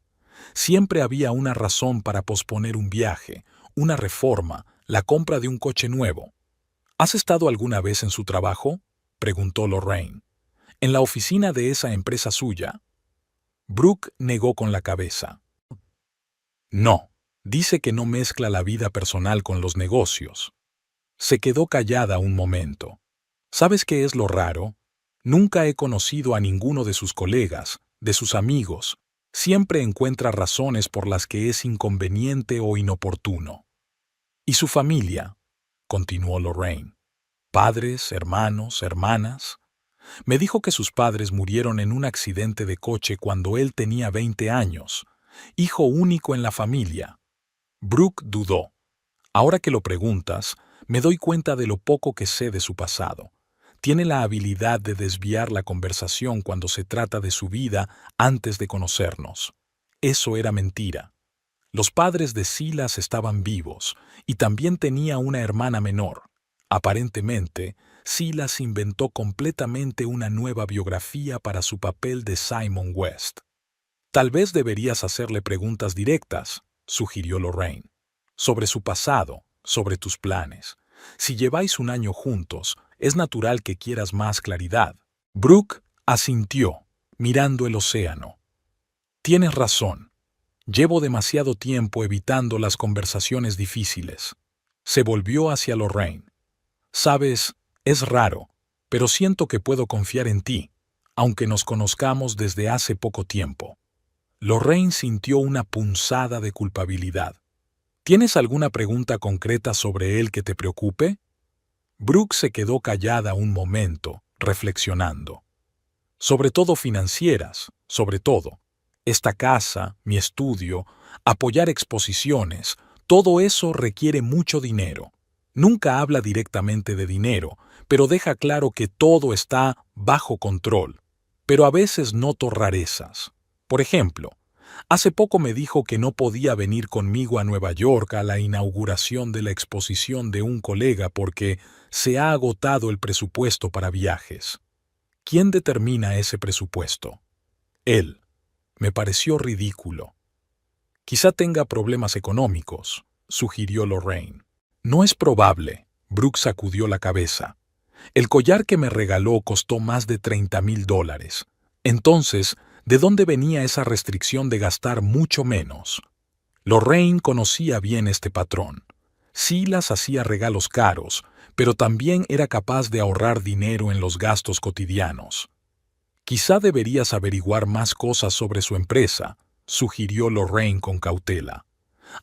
Siempre había una razón para posponer un viaje, una reforma, la compra de un coche nuevo. ¿Has estado alguna vez en su trabajo?, preguntó Lorraine. ¿En la oficina de esa empresa suya? Brooke negó con la cabeza. No, dice que no mezcla la vida personal con los negocios. Se quedó callada un momento. ¿Sabes qué es lo raro? Nunca he conocido a ninguno de sus colegas, de sus amigos. Siempre encuentra razones por las que es inconveniente o inoportuno. ¿Y su familia?, continuó Lorraine. ¿Padres, hermanos, hermanas? Me dijo que sus padres murieron en un accidente de coche cuando él tenía 20 años, hijo único en la familia. Brooke dudó. Ahora que lo preguntas, me doy cuenta de lo poco que sé de su pasado. Tiene la habilidad de desviar la conversación cuando se trata de su vida antes de conocernos. Eso era mentira. Los padres de Silas estaban vivos y también tenía una hermana menor. Aparentemente, Silas inventó completamente una nueva biografía para su papel de Simon West. Tal vez deberías hacerle preguntas directas, sugirió Lorraine, sobre su pasado, sobre tus planes. Si lleváis un año juntos, es natural que quieras más claridad. Brooke asintió, mirando el océano. Tienes razón. Llevo demasiado tiempo evitando las conversaciones difíciles. Se volvió hacia Lorraine. Sabes, es raro, pero siento que puedo confiar en ti, aunque nos conozcamos desde hace poco tiempo. Lorraine sintió una punzada de culpabilidad. ¿Tienes alguna pregunta concreta sobre él que te preocupe? Brooke se quedó callada un momento, reflexionando. Sobre todo financieras, sobre todo. Esta casa, mi estudio, apoyar exposiciones, todo eso requiere mucho dinero. Nunca habla directamente de dinero, pero deja claro que todo está bajo control. Pero a veces noto rarezas. Por ejemplo, hace poco me dijo que no podía venir conmigo a Nueva York a la inauguración de la exposición de un colega porque se ha agotado el presupuesto para viajes. ¿Quién determina ese presupuesto? Él. Me pareció ridículo. Quizá tenga problemas económicos, sugirió Lorraine. No es probable, Brooke sacudió la cabeza. El collar que me regaló costó más de $30,000. Entonces, ¿de dónde venía esa restricción de gastar mucho menos? Lorraine conocía bien este patrón. Silas hacía regalos caros, pero también era capaz de ahorrar dinero en los gastos cotidianos. Quizá deberías averiguar más cosas sobre su empresa, sugirió Lorraine con cautela.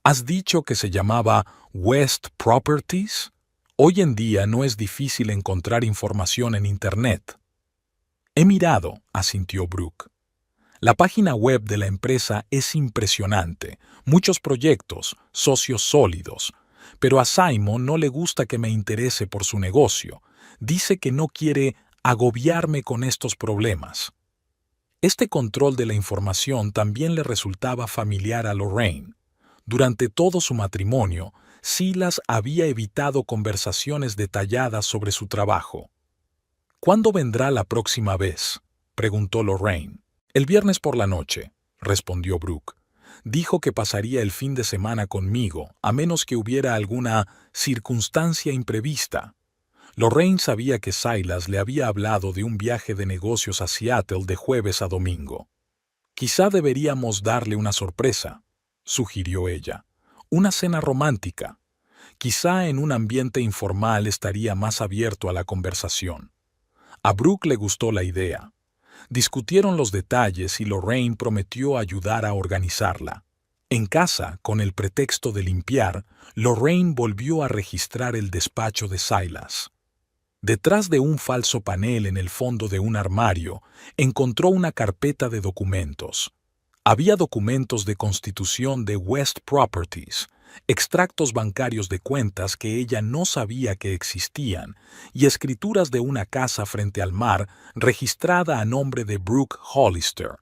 ¿Has dicho que se llamaba West Properties? Hoy en día no es difícil encontrar información en Internet. He mirado, asintió Brooke. La página web de la empresa es impresionante, muchos proyectos, socios sólidos, pero a Simon no le gusta que me interese por su negocio. Dice que no quiere agobiarme con estos problemas. Este control de la información también le resultaba familiar a Lorraine. Durante todo su matrimonio, Silas había evitado conversaciones detalladas sobre su trabajo. ¿Cuándo vendrá la próxima vez?, preguntó Lorraine. El viernes por la noche, respondió Brooke. Dijo que pasaría el fin de semana conmigo, a menos que hubiera alguna circunstancia imprevista. Lorraine sabía que Silas le había hablado de un viaje de negocios a Seattle de jueves a domingo. Quizá deberíamos darle una sorpresa, sugirió ella. Una cena romántica. Quizá en un ambiente informal estaría más abierto a la conversación. A Brooke le gustó la idea. Discutieron los detalles y Lorraine prometió ayudar a organizarla. En casa, con el pretexto de limpiar, Lorraine volvió a registrar el despacho de Silas. Detrás de un falso panel en el fondo de un armario, encontró una carpeta de documentos. Había documentos de constitución de West Properties, extractos bancarios de cuentas que ella no sabía que existían y escrituras de una casa frente al mar registrada a nombre de Brooke Hollister,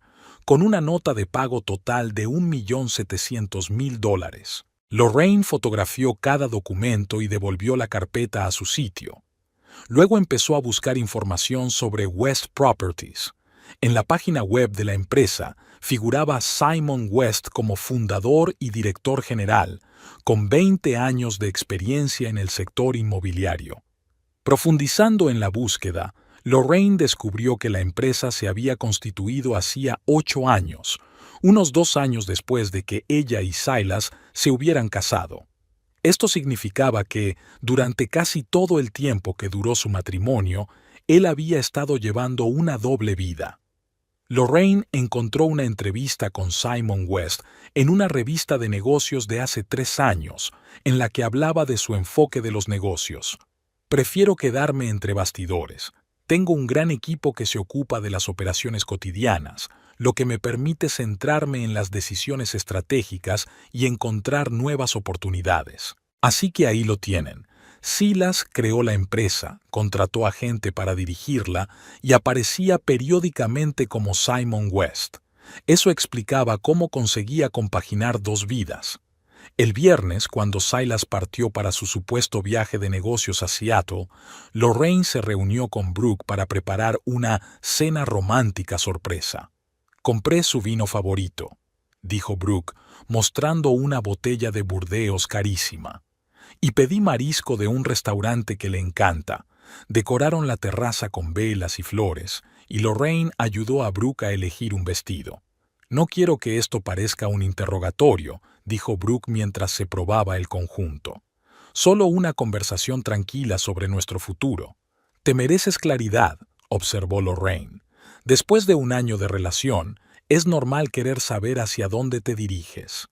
con una nota de pago total de $1,700,000. Lorraine fotografió cada documento y devolvió la carpeta a su sitio. Luego empezó a buscar información sobre West Properties. En la página web de la empresa figuraba Simon West como fundador y director general, con 20 años de experiencia en el sector inmobiliario. Profundizando en la búsqueda, Lorraine descubrió que la empresa se había constituido hacía 8 años, unos 2 años después de que ella y Silas se hubieran casado. Esto significaba que, durante casi todo el tiempo que duró su matrimonio, él había estado llevando una doble vida. Lorraine encontró una entrevista con Simon West en una revista de negocios de hace 3 años, en la que hablaba de su enfoque de los negocios. Prefiero quedarme entre bastidores. Tengo un gran equipo que se ocupa de las operaciones cotidianas, lo que me permite centrarme en las decisiones estratégicas y encontrar nuevas oportunidades. Así que ahí lo tienen. Silas creó la empresa, contrató a gente para dirigirla y aparecía periódicamente como Simon West. Eso explicaba cómo conseguía compaginar 2 vidas. El viernes, cuando Silas partió para su supuesto viaje de negocios a Seattle, Lorraine se reunió con Brooke para preparar una cena romántica sorpresa. «Compré su vino favorito», dijo Brooke, mostrando una botella de Burdeos carísima. «Y pedí marisco de un restaurante que le encanta». Decoraron la terraza con velas y flores, y Lorraine ayudó a Brooke a elegir un vestido. No quiero que esto parezca un interrogatorio, dijo Brooke mientras se probaba el conjunto. Solo una conversación tranquila sobre nuestro futuro. Te mereces claridad, observó Lorraine. Después de un año de relación, es normal querer saber hacia dónde te diriges.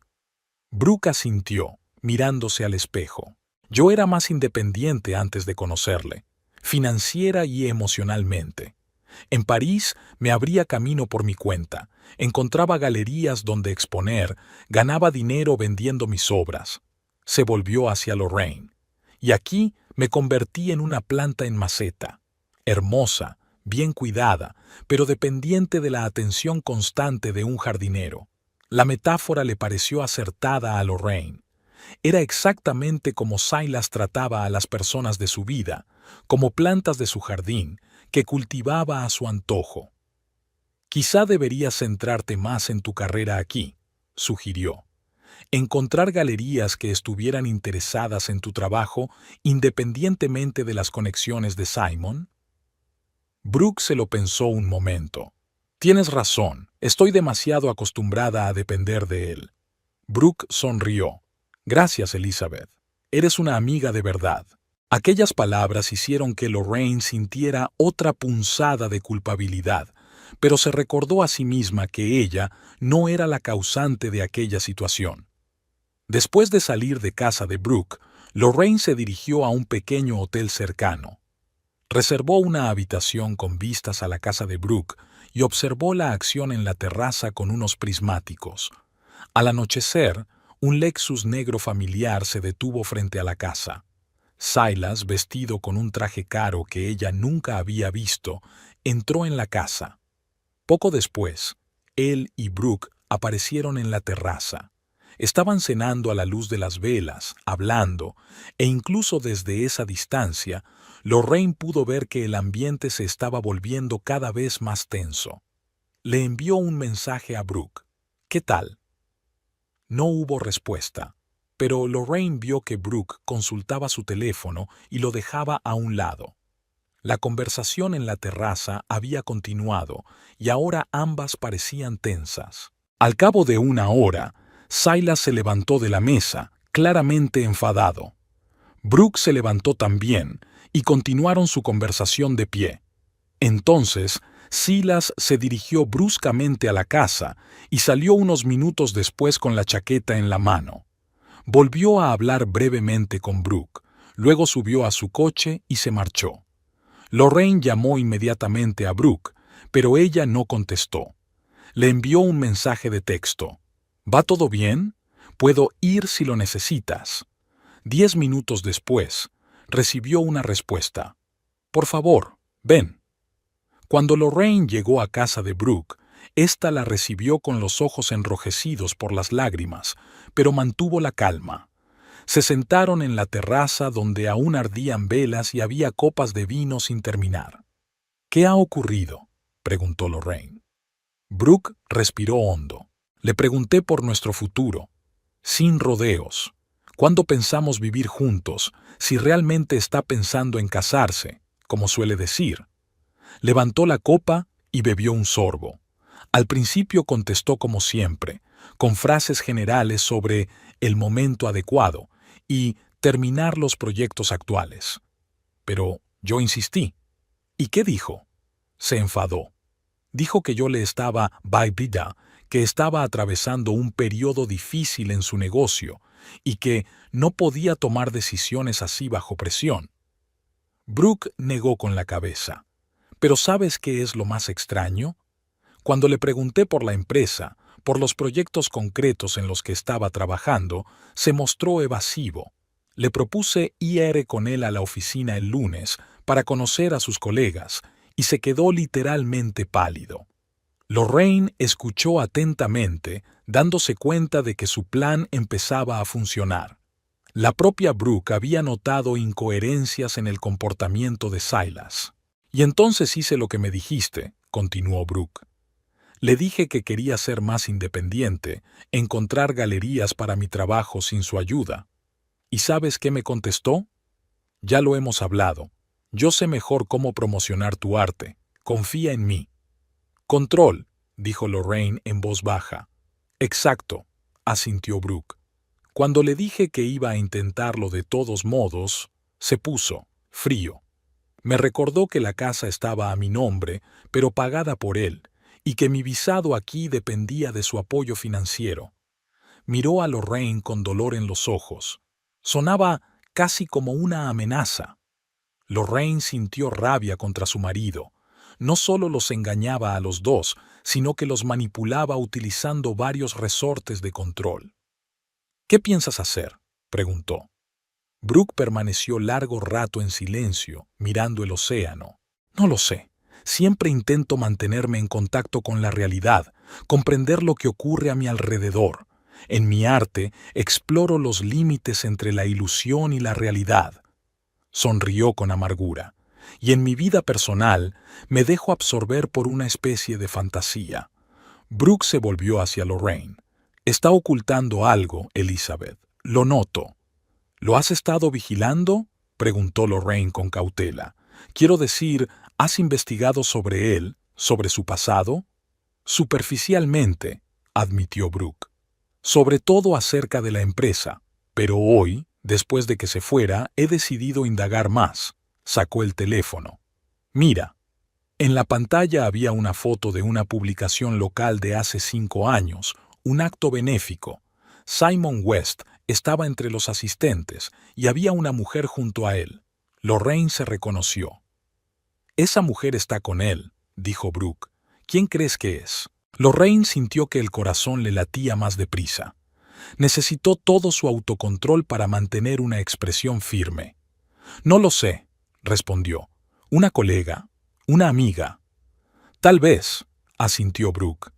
Brooke asintió, mirándose al espejo. Yo era más independiente antes de conocerle, financiera y emocionalmente. En París me abría camino por mi cuenta, encontraba galerías donde exponer, ganaba dinero vendiendo mis obras. Se volvió hacia Lorraine. Y aquí me convertí en una planta en maceta, hermosa, bien cuidada, pero dependiente de la atención constante de un jardinero. La metáfora le pareció acertada a Lorraine. Era exactamente como Silas trataba a las personas de su vida, como plantas de su jardín, que cultivaba a su antojo. Quizá deberías centrarte más en tu carrera aquí, sugirió. Encontrar galerías que estuvieran interesadas en tu trabajo independientemente de las conexiones de Simon. Brooke se lo pensó un momento. Tienes razón, estoy demasiado acostumbrada a depender de él. Brooke sonrió. Gracias, Elizabeth. Eres una amiga de verdad. Aquellas palabras hicieron que Lorraine sintiera otra punzada de culpabilidad, pero se recordó a sí misma que ella no era la causante de aquella situación. Después de salir de casa de Brooke, Lorraine se dirigió a un pequeño hotel cercano. Reservó una habitación con vistas a la casa de Brooke y observó la acción en la terraza con unos prismáticos. Al anochecer, un Lexus negro familiar se detuvo frente a la casa. Silas, vestido con un traje caro que ella nunca había visto, entró en la casa. Poco después, él y Brooke aparecieron en la terraza. Estaban cenando a la luz de las velas, hablando, e incluso desde esa distancia, Lorraine pudo ver que el ambiente se estaba volviendo cada vez más tenso. Le envió un mensaje a Brooke. ¿Qué tal? No hubo respuesta, pero Lorraine vio que Brooke consultaba su teléfono y lo dejaba a un lado. La conversación en la terraza había continuado y ahora ambas parecían tensas. Al cabo de una hora, Silas se levantó de la mesa, claramente enfadado. Brooke se levantó también y continuaron su conversación de pie. Entonces, Silas se dirigió bruscamente a la casa y salió unos minutos después con la chaqueta en la mano. Volvió a hablar brevemente con Brooke, luego subió a su coche y se marchó. Lorraine llamó inmediatamente a Brooke, pero ella no contestó. Le envió un mensaje de texto. ¿Va todo bien? Puedo ir si lo necesitas. 10 minutos después, recibió una respuesta. Por favor, ven. Cuando Lorraine llegó a casa de Brooke, ésta la recibió con los ojos enrojecidos por las lágrimas, pero mantuvo la calma. Se sentaron en la terraza donde aún ardían velas y había copas de vino sin terminar. ¿Qué ha ocurrido?, preguntó Lorraine. Brooke respiró hondo. Le pregunté por nuestro futuro, sin rodeos. ¿Cuándo pensamos vivir juntos? Si realmente está pensando en casarse, como suele decir. Levantó la copa y bebió un sorbo. Al principio contestó como siempre, con frases generales sobre el momento adecuado y terminar los proyectos actuales. Pero yo insistí. ¿Y qué dijo? Se enfadó. Dijo que yo le estaba vaidida, que estaba atravesando un periodo difícil en su negocio y que no podía tomar decisiones así bajo presión. Brooke negó con la cabeza. ¿Pero sabes qué es lo más extraño? Cuando le pregunté por la empresa, por los proyectos concretos en los que estaba trabajando, se mostró evasivo. Le propuse ir con él a la oficina el lunes para conocer a sus colegas y se quedó literalmente pálido. Lorraine escuchó atentamente, dándose cuenta de que su plan empezaba a funcionar. La propia Brooke había notado incoherencias en el comportamiento de Silas. Y entonces hice lo que me dijiste, continuó Brooke. Le dije que quería ser más independiente, encontrar galerías para mi trabajo sin su ayuda. ¿Y sabes qué me contestó? Ya lo hemos hablado. Yo sé mejor cómo promocionar tu arte. Confía en mí. Control, dijo Lorraine en voz baja. Exacto, asintió Brooke. Cuando le dije que iba a intentarlo de todos modos, se puso frío. Me recordó que la casa estaba a mi nombre, pero pagada por él, y que mi visado aquí dependía de su apoyo financiero. Miró a Lorraine con dolor en los ojos. Sonaba casi como una amenaza. Lorraine sintió rabia contra su marido. No solo los engañaba a los dos, sino que los manipulaba utilizando varios resortes de control. ¿Qué piensas hacer?, preguntó. Brooke permaneció largo rato en silencio, mirando el océano. No lo sé. Siempre intento mantenerme en contacto con la realidad, comprender lo que ocurre a mi alrededor. En mi arte, exploro los límites entre la ilusión y la realidad. Sonrió con amargura. Y en mi vida personal, me dejo absorber por una especie de fantasía. Brooke se volvió hacia Lorraine. Está ocultando algo, Elizabeth. Lo noto. ¿Lo has estado vigilando?, preguntó Lorraine con cautela. Quiero decir, ¿has investigado sobre él, sobre su pasado? Superficialmente, admitió Brooke. Sobre todo acerca de la empresa. Pero hoy, después de que se fuera, he decidido indagar más. Sacó el teléfono. Mira. En la pantalla había una foto de una publicación local de hace 5 años, un acto benéfico. Simon West estaba entre los asistentes y había una mujer junto a él. Lorraine se reconoció. «Esa mujer está con él», dijo Brooke. «¿Quién crees que es?» Lorraine sintió que el corazón le latía más deprisa. Necesitó todo su autocontrol para mantener una expresión firme. «No lo sé», respondió. «¿Una colega? ¿Una amiga?» «Tal vez», asintió Brooke.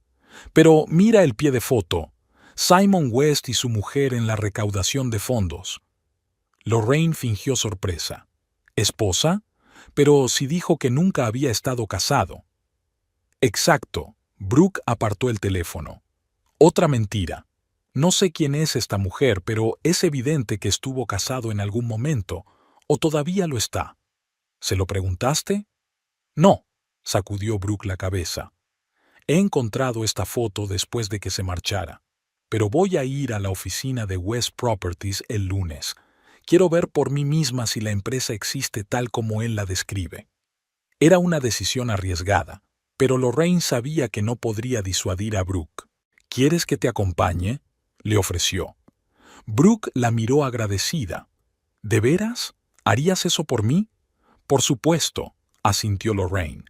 «Pero mira el pie de foto. Simon West y su mujer en la recaudación de fondos». Lorraine fingió sorpresa. «¿Esposa? Pero si dijo que nunca había estado casado». «Exacto». Brooke apartó el teléfono. «Otra mentira. No sé quién es esta mujer, pero es evidente que estuvo casado en algún momento, o todavía lo está. ¿Se lo preguntaste?» «No», sacudió Brooke la cabeza. «He encontrado esta foto después de que se marchara, pero voy a ir a la oficina de West Properties el lunes. Quiero ver por mí misma si la empresa existe tal como él la describe». Era una decisión arriesgada, pero Lorraine sabía que no podría disuadir a Brooke. «¿Quieres que te acompañe?», le ofreció. Brooke la miró agradecida. «¿De veras? ¿Harías eso por mí?» «Por supuesto», asintió Lorraine.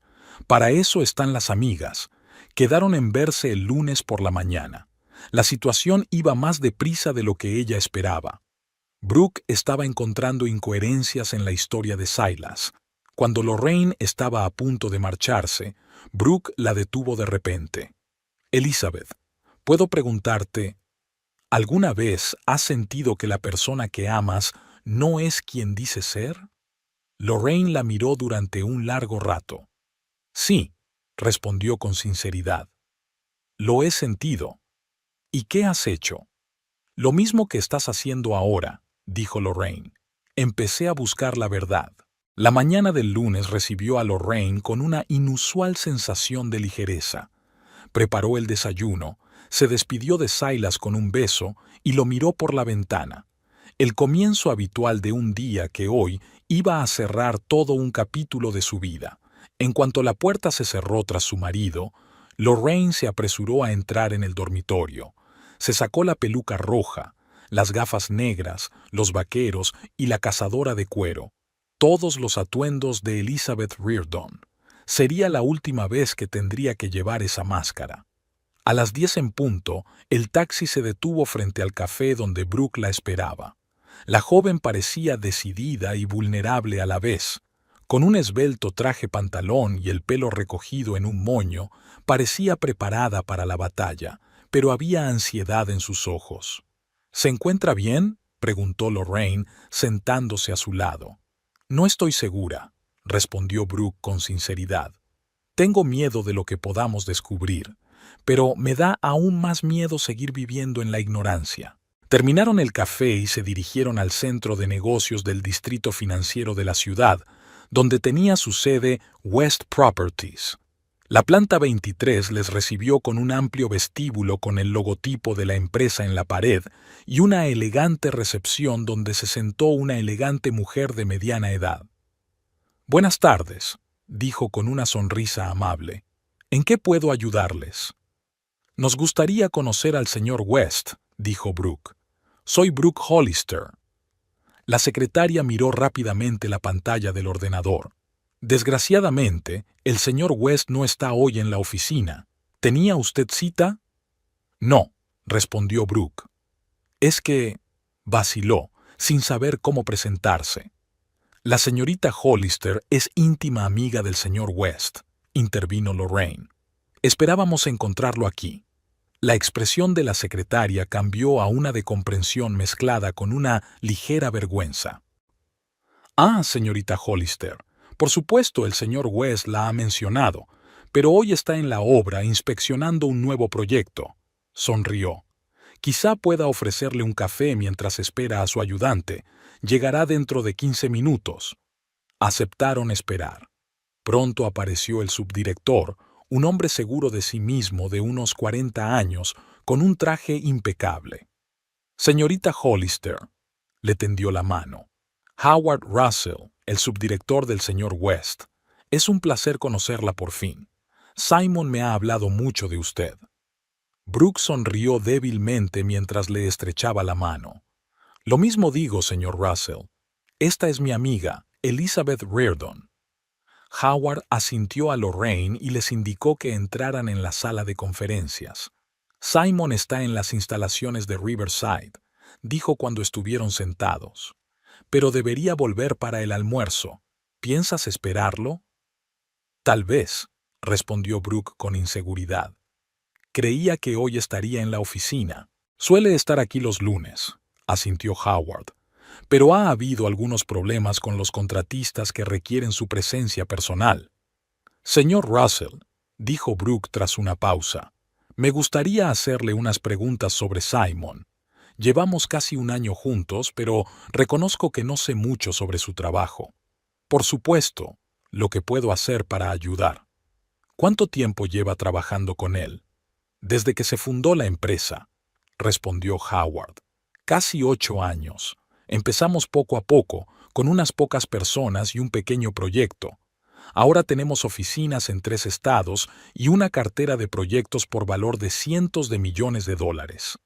«Para eso están las amigas». Quedaron en verse el lunes por la mañana. La situación iba más deprisa de lo que ella esperaba. Brooke estaba encontrando incoherencias en la historia de Silas. Cuando Lorraine estaba a punto de marcharse, Brooke la detuvo de repente. «Elizabeth, ¿puedo preguntarte, ¿alguna vez has sentido que la persona que amas no es quien dice ser?» Lorraine la miró durante un largo rato. «Sí», respondió con sinceridad. «Lo he sentido». «¿Y qué has hecho?» «Lo mismo que estás haciendo ahora», dijo Lorraine. «Empecé a buscar la verdad». La mañana del lunes recibió a Lorraine con una inusual sensación de ligereza. Preparó el desayuno, se despidió de Silas con un beso y lo miró por la ventana. El comienzo habitual de un día que hoy iba a cerrar todo un capítulo de su vida. En cuanto la puerta se cerró tras su marido, Lorraine se apresuró a entrar en el dormitorio. Se sacó la peluca roja, las gafas negras, los vaqueros y la cazadora de cuero. Todos los atuendos de Elizabeth Riordan. Sería la última vez que tendría que llevar esa máscara. A las 10 en punto, el taxi se detuvo frente al café donde Brooke la esperaba. La joven parecía decidida y vulnerable a la vez. Con un esbelto traje pantalón y el pelo recogido en un moño, parecía preparada para la batalla, pero había ansiedad en sus ojos. «¿Se encuentra bien?», preguntó Lorraine, sentándose a su lado. «No estoy segura», respondió Brooke con sinceridad. «Tengo miedo de lo que podamos descubrir, pero me da aún más miedo seguir viviendo en la ignorancia». Terminaron el café y se dirigieron al centro de negocios del distrito financiero de la ciudad, donde tenía su sede West Properties. La planta 23 les recibió con un amplio vestíbulo con el logotipo de la empresa en la pared y una elegante recepción donde se sentó una elegante mujer de mediana edad. «Buenas tardes», dijo con una sonrisa amable. «¿En qué puedo ayudarles?» «Nos gustaría conocer al señor West», dijo Brooke. «Soy Brooke Hollister». La secretaria miró rápidamente la pantalla del ordenador. «Desgraciadamente, el señor West no está hoy en la oficina. ¿Tenía usted cita?» «No», respondió Brooke. «Es que…» vaciló, sin saber cómo presentarse. «La señorita Hollister es íntima amiga del señor West», intervino Lorraine. «Esperábamos encontrarlo aquí». La expresión de la secretaria cambió a una de comprensión mezclada con una ligera vergüenza. «Ah, señorita Hollister, por supuesto el señor West la ha mencionado, pero hoy está en la obra inspeccionando un nuevo proyecto», sonrió. «Quizá pueda ofrecerle un café mientras espera a su ayudante. Llegará dentro de 15 minutos». Aceptaron esperar. Pronto apareció el subdirector, un hombre seguro de sí mismo de unos 40 años, con un traje impecable. «Señorita Hollister», le tendió la mano. «Howard Russell, el subdirector del señor West. Es un placer conocerla por fin. Simon me ha hablado mucho de usted». Brooke sonrió débilmente mientras le estrechaba la mano. «Lo mismo digo, señor Russell. Esta es mi amiga, Elizabeth Reardon». Howard asintió a Lorraine y les indicó que entraran en la sala de conferencias. «Simon está en las instalaciones de Riverside», dijo cuando estuvieron sentados. «Pero debería volver para el almuerzo. ¿Piensas esperarlo?» «Tal vez», respondió Brooke con inseguridad. «Creía que hoy estaría en la oficina. Suele estar aquí los lunes», asintió Howard. «Pero ha habido algunos problemas con los contratistas que requieren su presencia personal». «Señor Russell», dijo Brooke tras una pausa, «me gustaría hacerle unas preguntas sobre Simon. Llevamos casi un año juntos, pero reconozco que no sé mucho sobre su trabajo. Por supuesto, lo que puedo hacer para ayudar». «¿Cuánto tiempo lleva trabajando con él?» «Desde que se fundó la empresa», respondió Howard. «Casi 8 años. Empezamos poco a poco, con unas pocas personas y un pequeño proyecto. Ahora tenemos oficinas en 3 estados y una cartera de proyectos por valor de cientos de millones de dólares».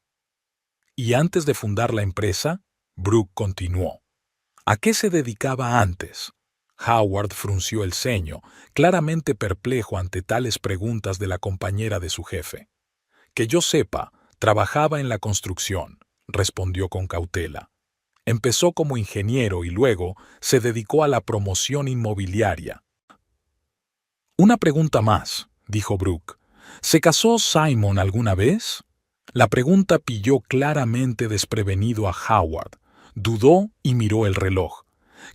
«¿Y antes de fundar la empresa?», Brooke continuó. «¿A qué se dedicaba antes?». Howard frunció el ceño, claramente perplejo ante tales preguntas de la compañera de su jefe. «Que yo sepa, trabajaba en la construcción», respondió con cautela. «Empezó como ingeniero y luego se dedicó a la promoción inmobiliaria». «Una pregunta más», dijo Brooke. «¿Se casó Simon alguna vez?». La pregunta pilló claramente desprevenido a Howard. Dudó y miró el reloj.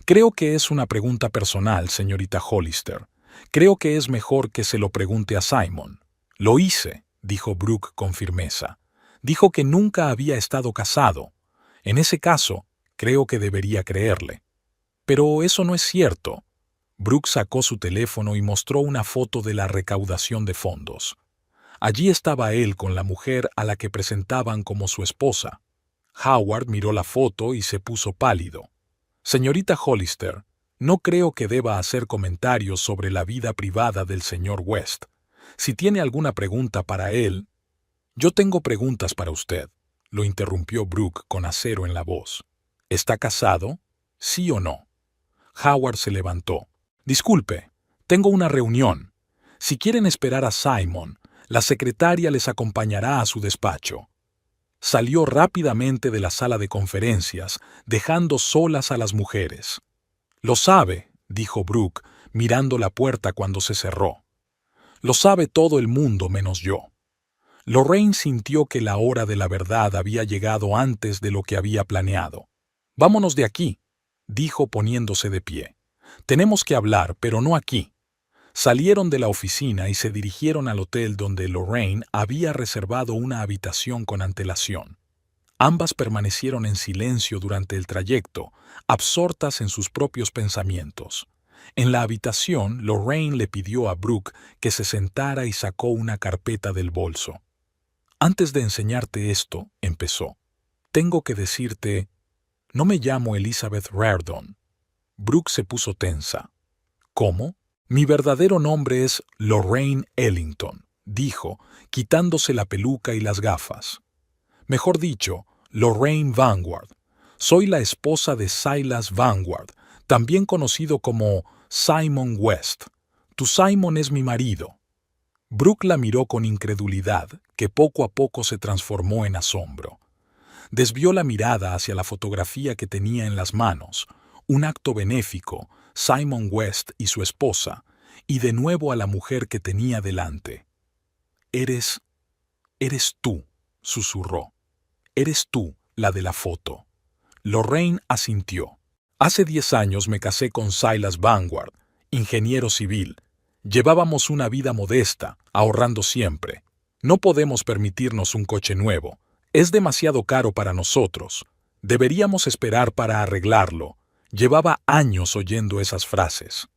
«Creo que es una pregunta personal, señorita Hollister. Creo que es mejor que se lo pregunte a Simon». «Lo hice», dijo Brooke con firmeza. «Dijo que nunca había estado casado. En ese caso, creo que debería creerle». «Pero eso no es cierto». Brooke sacó su teléfono y mostró una foto de la recaudación de fondos. Allí estaba él con la mujer a la que presentaban como su esposa. Howard miró la foto y se puso pálido. «Señorita Hollister, no creo que deba hacer comentarios sobre la vida privada del señor West. Si tiene alguna pregunta para él…». «Yo tengo preguntas para usted», lo interrumpió Brooke con acero en la voz. «¿Está casado? ¿Sí o no?». Howard se levantó. «Disculpe, tengo una reunión. Si quieren esperar a Simon, la secretaria les acompañará a su despacho». Salió rápidamente de la sala de conferencias, dejando solas a las mujeres. «Lo sabe», dijo Brooke, mirando la puerta cuando se cerró. «Lo sabe todo el mundo menos yo». Lorraine sintió que la hora de la verdad había llegado antes de lo que había planeado. «Vámonos de aquí», dijo poniéndose de pie. «Tenemos que hablar, pero no aquí». Salieron de la oficina y se dirigieron al hotel donde Lorraine había reservado una habitación con antelación. Ambas permanecieron en silencio durante el trayecto, absortas en sus propios pensamientos. En la habitación, Lorraine le pidió a Brooke que se sentara y sacó una carpeta del bolso. «Antes de enseñarte esto», empezó, «tengo que decirte, no me llamo Elizabeth Rardon». Brooke se puso tensa. «¿Cómo? Mi verdadero nombre es Lorraine Ellington», dijo, quitándose la peluca y las gafas. «Mejor dicho, Lorraine Vanguard. Soy la esposa de Silas Vanguard, también conocido como Simon West. Tu Simon es mi marido». Brooke la miró con incredulidad, que poco a poco se transformó en asombro. Desvió la mirada hacia la fotografía que tenía en las manos, un acto benéfico, Simon West y su esposa, y de nuevo a la mujer que tenía delante. «Eres tú», susurró. «Eres tú, la de la foto». Lorraine asintió. «Hace 10 años me casé con Silas Vanguard, ingeniero civil. Llevábamos una vida modesta, ahorrando siempre. No podemos permitirnos un coche nuevo. Es demasiado caro para nosotros. Deberíamos esperar para arreglarlo». Llevaba años oyendo esas frases.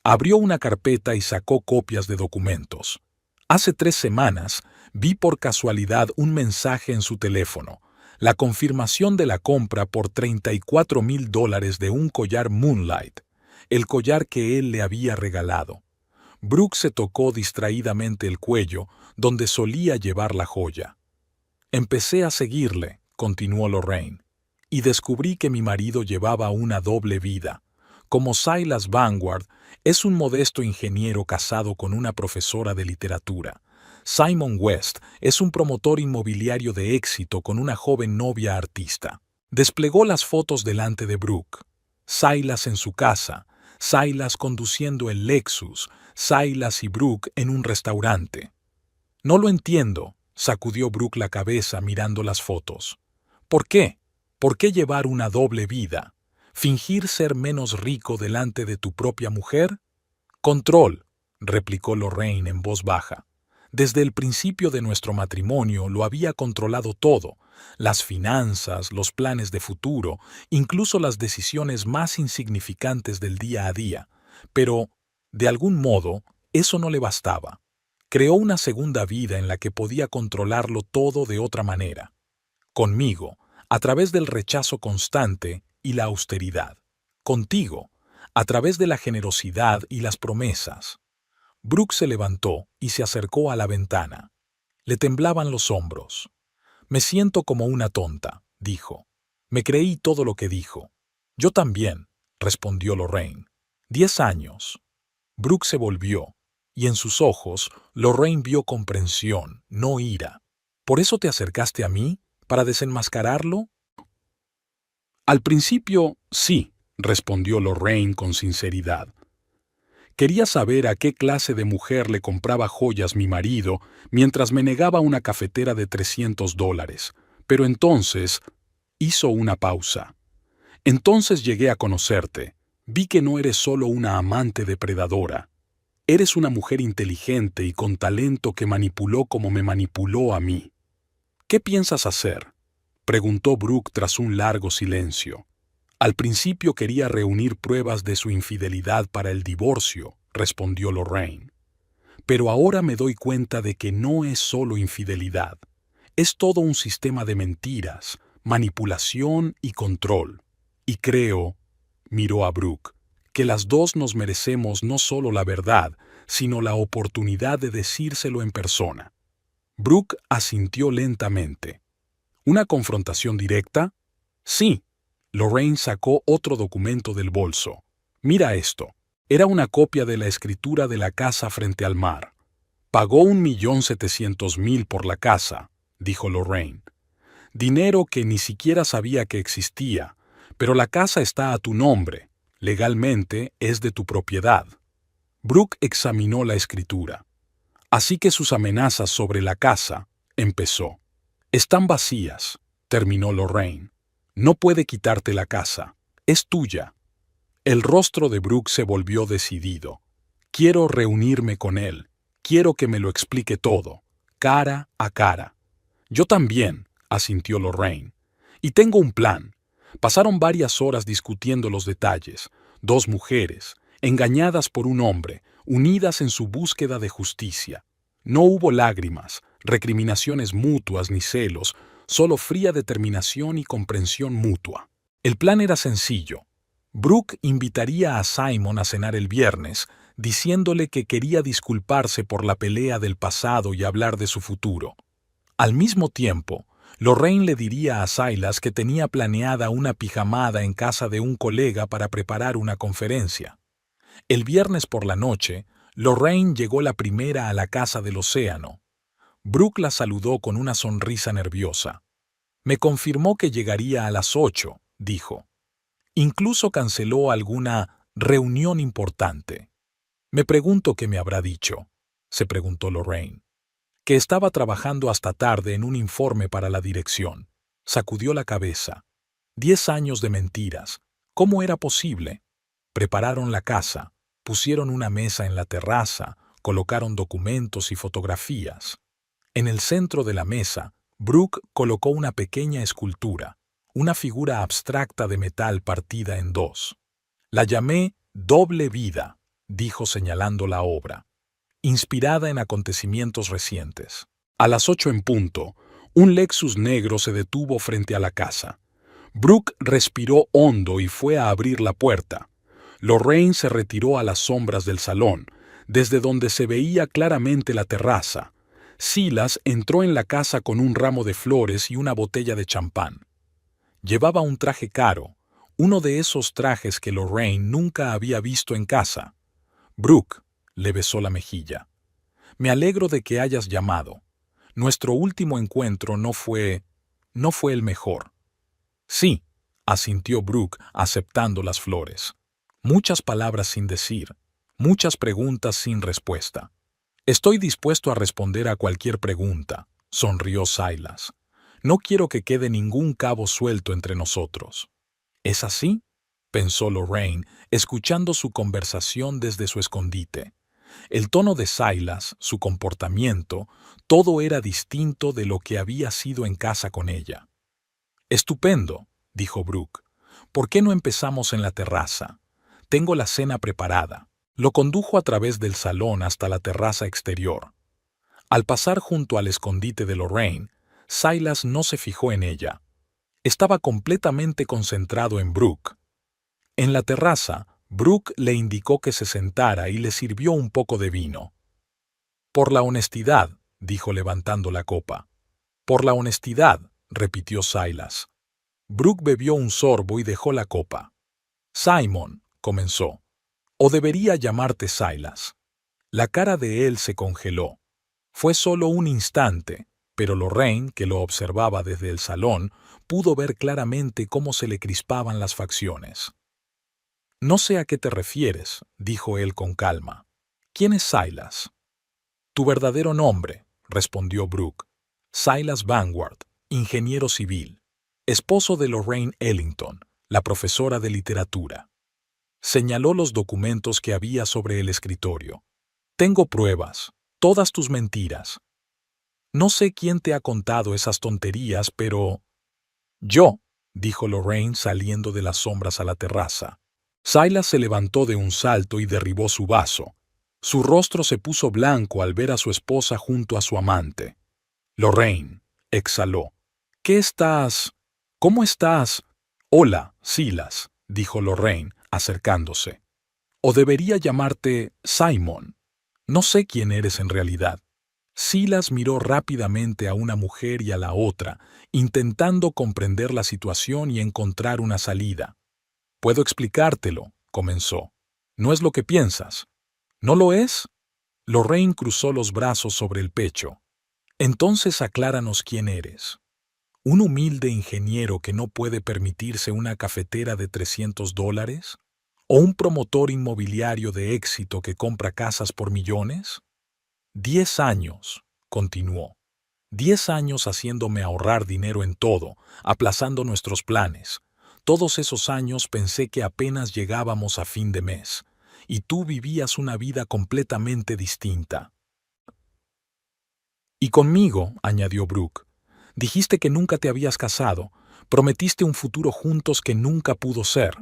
Abrió una carpeta y sacó copias de documentos. Hace 3 semanas vi por casualidad un mensaje en su teléfono, la confirmación de la compra por $34,000 de un collar Moonlight, el collar que él le había regalado. Brooke se tocó distraídamente el cuello, donde solía llevar la joya. «Empecé a seguirle», continuó Lorraine, «y descubrí que mi marido llevaba una doble vida. Como Silas Vanguard, es un modesto ingeniero casado con una profesora de literatura. Simon West es un promotor inmobiliario de éxito con una joven novia artista». Desplegó las fotos delante de Brooke. Silas en su casa, Silas conduciendo el Lexus, Silas y Brooke en un restaurante. «No lo entiendo», sacudió Brooke la cabeza mirando las fotos. «¿Por qué? ¿Por qué llevar una doble vida? ¿Fingir ser menos rico delante de tu propia mujer?» «Control», replicó Lorraine en voz baja. «Desde el principio de nuestro matrimonio lo había controlado todo, las finanzas, los planes de futuro, incluso las decisiones más insignificantes del día a día. Pero, de algún modo, eso no le bastaba. Creó una segunda vida en la que podía controlarlo todo de otra manera. Conmigo, a través del rechazo constante y la austeridad. Contigo, a través de la generosidad y las promesas». Brooke se levantó y se acercó a la ventana. Le temblaban los hombros. «Me siento como una tonta», dijo. «Me creí todo lo que dijo». «Yo también», respondió Lorraine. 10 años. Brooke se volvió, y en sus ojos Lorraine vio comprensión, no ira. «¿Por eso te acercaste a mí? ¿Para desenmascararlo?» «Al principio, sí», respondió Lorraine con sinceridad. «Quería saber a qué clase de mujer le compraba joyas mi marido mientras me negaba una cafetera de $300. Pero entonces...» hizo una pausa. «Entonces llegué a conocerte. Vi que no eres solo una amante depredadora. Eres una mujer inteligente y con talento que manipuló como me manipuló a mí». «¿Qué piensas hacer?», preguntó Brooke tras un largo silencio. «Al principio quería reunir pruebas de su infidelidad para el divorcio», respondió Lorraine. «Pero ahora me doy cuenta de que no es solo infidelidad. Es todo un sistema de mentiras, manipulación y control. Y creo», miró a Brooke, «que las dos nos merecemos no solo la verdad, sino la oportunidad de decírselo en persona». Brooke asintió lentamente. «¿Una confrontación directa?» «Sí». Lorraine sacó otro documento del bolso. «Mira esto. Era una copia de la escritura de la casa frente al mar. Pagó $1,700,000 por la casa», dijo Lorraine. «Dinero que ni siquiera sabía que existía, pero la casa está a tu nombre. Legalmente es de tu propiedad». Brooke examinó la escritura. «Así que sus amenazas sobre la casa», empezó. «Están vacías», terminó Lorraine. «No puede quitarte la casa. Es tuya». El rostro de Brooke se volvió decidido. «Quiero reunirme con él. Quiero que me lo explique todo, cara a cara». «Yo también», asintió Lorraine. «Y tengo un plan». Pasaron varias horas discutiendo los detalles. 2 mujeres, engañadas por un hombre, unidas en su búsqueda de justicia. No hubo lágrimas, recriminaciones mutuas ni celos, solo fría determinación y comprensión mutua. El plan era sencillo. Brooke invitaría a Simon a cenar el viernes, diciéndole que quería disculparse por la pelea del pasado y hablar de su futuro. Al mismo tiempo, Lorraine le diría a Silas que tenía planeada una pijamada en casa de un colega para preparar una conferencia. El viernes por la noche, Lorraine llegó la primera a la casa del océano. Brooke la saludó con una sonrisa nerviosa. Me confirmó que llegaría a las 8, dijo. Incluso canceló alguna reunión importante. Me pregunto qué me habrá dicho, se preguntó Lorraine. Que estaba trabajando hasta tarde en un informe para la dirección. Sacudió la cabeza. 10 años de mentiras. ¿Cómo era posible? Prepararon la casa, pusieron una mesa en la terraza, colocaron documentos y fotografías. En el centro de la mesa, Brooke colocó una pequeña escultura, una figura abstracta de metal partida en dos. La llamé Doble Vida, dijo señalando la obra, inspirada en acontecimientos recientes. A las 8 en punto, un Lexus negro se detuvo frente a la casa. Brooke respiró hondo y fue a abrir la puerta. Lorraine se retiró a las sombras del salón, desde donde se veía claramente la terraza. Silas entró en la casa con un ramo de flores y una botella de champán. Llevaba un traje caro, uno de esos trajes que Lorraine nunca había visto en casa. Brooke, le besó la mejilla. Me alegro de que hayas llamado. Nuestro último encuentro no fue el mejor. Sí, asintió Brooke, aceptando las flores. Muchas palabras sin decir, muchas preguntas sin respuesta. Estoy dispuesto a responder a cualquier pregunta, sonrió Silas. No quiero que quede ningún cabo suelto entre nosotros. ¿Es así?, pensó Lorraine, escuchando su conversación desde su escondite. El tono de Silas, su comportamiento, todo era distinto de lo que había sido en casa con ella. Estupendo, dijo Brooke. ¿Por qué no empezamos en la terraza? Tengo la cena preparada. Lo condujo a través del salón hasta la terraza exterior. Al pasar junto al escondite de Lorraine, Silas no se fijó en ella. Estaba completamente concentrado en Brooke. En la terraza, Brooke le indicó que se sentara y le sirvió un poco de vino. Por la honestidad, dijo levantando la copa. Por la honestidad, repitió Silas. Brooke bebió un sorbo y dejó la copa. Simon, comenzó. O debería llamarte Silas. La cara de él se congeló. Fue solo un instante, pero Lorraine, que lo observaba desde el salón, pudo ver claramente cómo se le crispaban las facciones. No sé a qué te refieres, dijo él con calma. ¿Quién es Silas? Tu verdadero nombre, respondió Brooke. Silas Vanguard, ingeniero civil, esposo de Lorraine Ellington, la profesora de literatura. Señaló los documentos que había sobre el escritorio. Tengo pruebas, todas tus mentiras. No sé quién te ha contado esas tonterías, pero... Yo, dijo Lorraine saliendo de las sombras a la terraza. Silas se levantó de un salto y derribó su vaso. Su rostro se puso blanco al ver a su esposa junto a su amante. Lorraine, exhaló. ¿Qué estás? ¿Cómo estás? Hola, Silas, dijo Lorraine, acercándose. O debería llamarte Simon. No sé quién eres en realidad. Silas miró rápidamente a una mujer y a la otra, intentando comprender la situación y encontrar una salida. Puedo explicártelo, comenzó. No es lo que piensas. ¿No lo es? Lorraine cruzó los brazos sobre el pecho. Entonces acláranos quién eres. ¿Un humilde ingeniero que no puede permitirse una cafetera de $300? ¿O un promotor inmobiliario de éxito que compra casas por millones? 10 años, continuó. 10 años haciéndome ahorrar dinero en todo, aplazando nuestros planes. Todos esos años pensé que apenas llegábamos a fin de mes, y tú vivías una vida completamente distinta. Y conmigo, añadió Brooke, dijiste que nunca te habías casado, prometiste un futuro juntos que nunca pudo ser.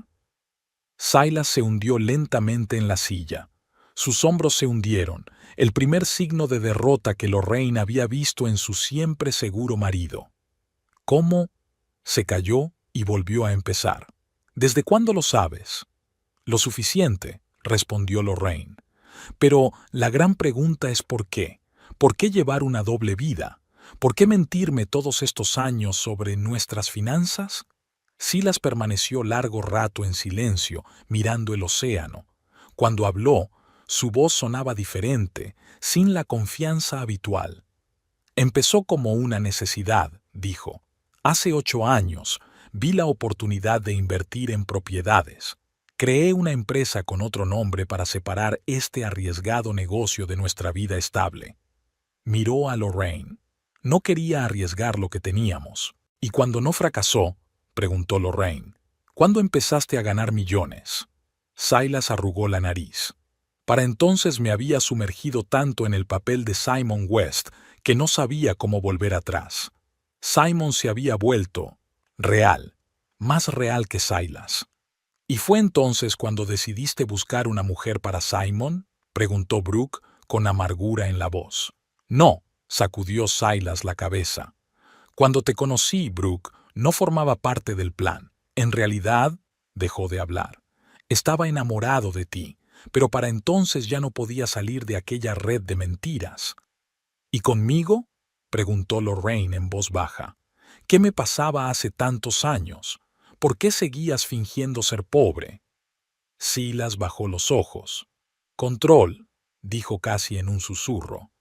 Silas se hundió lentamente en la silla. Sus hombros se hundieron, el primer signo de derrota que Lorraine había visto en su siempre seguro marido. ¿Cómo? Se calló y volvió a empezar. ¿Desde cuándo lo sabes? Lo suficiente, respondió Lorraine. Pero la gran pregunta es ¿por qué? ¿Por qué llevar una doble vida? ¿Por qué mentirme todos estos años sobre nuestras finanzas? Silas permaneció largo rato en silencio, mirando el océano. Cuando habló, su voz sonaba diferente, sin la confianza habitual. Empezó como una necesidad, dijo. Hace 8 años, vi la oportunidad de invertir en propiedades. Creé una empresa con otro nombre para separar este arriesgado negocio de nuestra vida estable. Miró a Lorraine. No quería arriesgar lo que teníamos. ¿Y cuando no fracasó? Preguntó Lorraine. ¿Cuándo empezaste a ganar millones? Silas arrugó la nariz. Para entonces me había sumergido tanto en el papel de Simon West que no sabía cómo volver atrás. Simon se había vuelto real, más real que Silas. ¿Y fue entonces cuando decidiste buscar una mujer para Simon? Preguntó Brooke con amargura en la voz. No, sacudió Silas la cabeza. Cuando te conocí, Brooke, no formaba parte del plan. En realidad, dejó de hablar. Estaba enamorado de ti, pero para entonces ya no podía salir de aquella red de mentiras. ¿Y conmigo? Preguntó Lorraine en voz baja. ¿Qué me pasaba hace tantos años? ¿Por qué seguías fingiendo ser pobre? Silas bajó los ojos. Control, dijo casi en un susurro.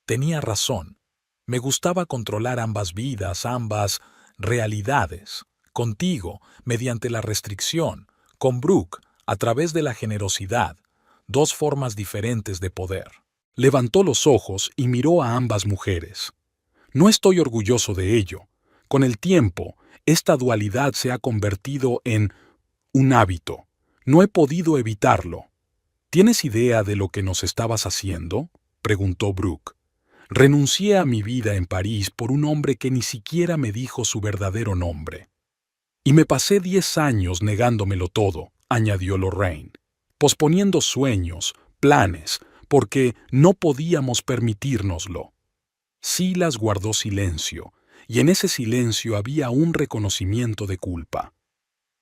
Tenía razón. Me gustaba controlar ambas vidas, ambas realidades. Contigo, mediante la restricción. Con Brooke, a través de la generosidad. 2 formas diferentes de poder. Levantó los ojos y miró a ambas mujeres. No estoy orgulloso de ello. Con el tiempo, esta dualidad se ha convertido en un hábito. No he podido evitarlo. ¿Tienes idea de lo que nos estabas haciendo? Preguntó Brooke. Renuncié a mi vida en París por un hombre que ni siquiera me dijo su verdadero nombre. Y me pasé 10 años negándomelo todo, añadió Lorraine, posponiendo sueños, planes, porque no podíamos permitírnoslo. Silas guardó silencio, y en ese silencio había un reconocimiento de culpa.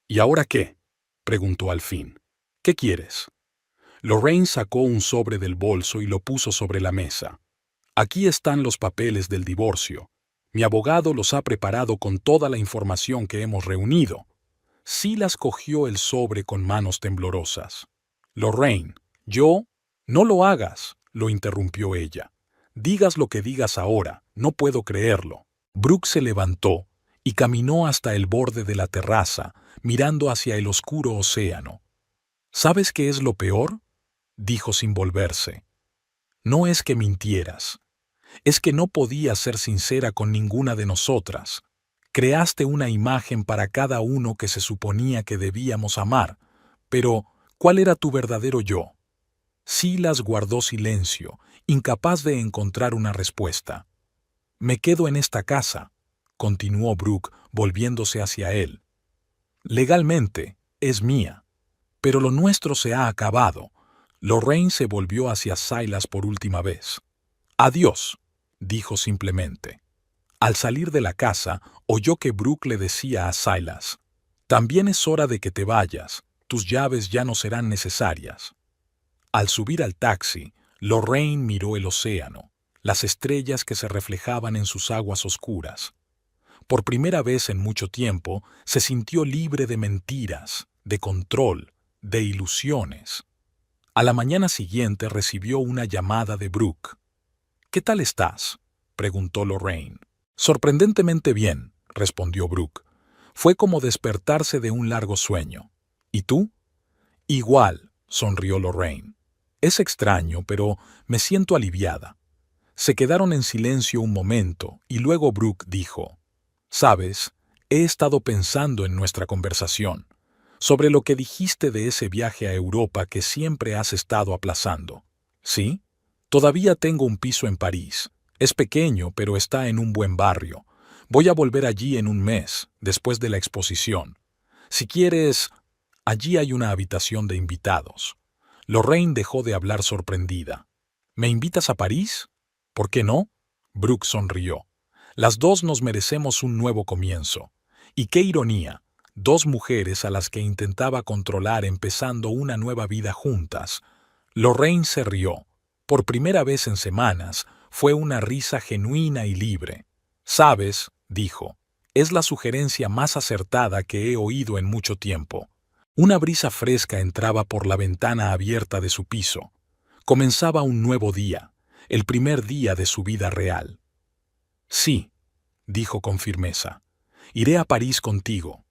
¿Y ahora qué? Preguntó al fin. ¿Qué quieres? Lorraine sacó un sobre del bolso y lo puso sobre la mesa. Aquí están los papeles del divorcio. Mi abogado los ha preparado con toda la información que hemos reunido. Silas cogió el sobre con manos temblorosas. Lorraine, yo... No lo hagas, lo interrumpió ella. Digas lo que digas ahora, no puedo creerlo. Brooke se levantó y caminó hasta el borde de la terraza, mirando hacia el oscuro océano. ¿Sabes qué es lo peor? Dijo sin volverse. No es que mintieras. Es que no podías ser sincera con ninguna de nosotras. Creaste una imagen para cada uno que se suponía que debíamos amar. Pero, ¿cuál era tu verdadero yo? Silas guardó silencio, incapaz de encontrar una respuesta. Me quedo en esta casa, continuó Brooke, volviéndose hacia él. Legalmente, es mía. Pero lo nuestro se ha acabado. Lorraine se volvió hacia Silas por última vez. Adiós, dijo simplemente. Al salir de la casa, oyó que Brooke le decía a Silas, también es hora de que te vayas, tus llaves ya no serán necesarias. Al subir al taxi, Lorraine miró el océano, las estrellas que se reflejaban en sus aguas oscuras. Por primera vez en mucho tiempo, se sintió libre de mentiras, de control, de ilusiones. A la mañana siguiente recibió una llamada de Brooke. ¿Qué tal estás?, preguntó Lorraine. Sorprendentemente bien, respondió Brooke. Fue como despertarse de un largo sueño. ¿Y tú? Igual, sonrió Lorraine. Es extraño, pero me siento aliviada. Se quedaron en silencio un momento y luego Brooke dijo, «Sabes, he estado pensando en nuestra conversación, sobre lo que dijiste de ese viaje a Europa que siempre has estado aplazando. ¿Sí? Todavía tengo un piso en París. Es pequeño, pero está en un buen barrio. Voy a volver allí en un mes, después de la exposición. Si quieres, Allí hay una habitación de invitados. Lorraine dejó de hablar sorprendida. ¿Me invitas a París? ¿Por qué no? Brooke sonrió. Las dos nos merecemos un nuevo comienzo. Y qué ironía, dos mujeres a las que intentaba controlar empezando una nueva vida juntas. Lorraine se rió. Por primera vez en semanas, fue una risa genuina y libre. «Sabes», dijo, «es la sugerencia más acertada que he oído en mucho tiempo». Una brisa fresca entraba por la ventana abierta de su piso. Comenzaba un nuevo día, el primer día de su vida real. «Sí», dijo con firmeza, «iré a París contigo.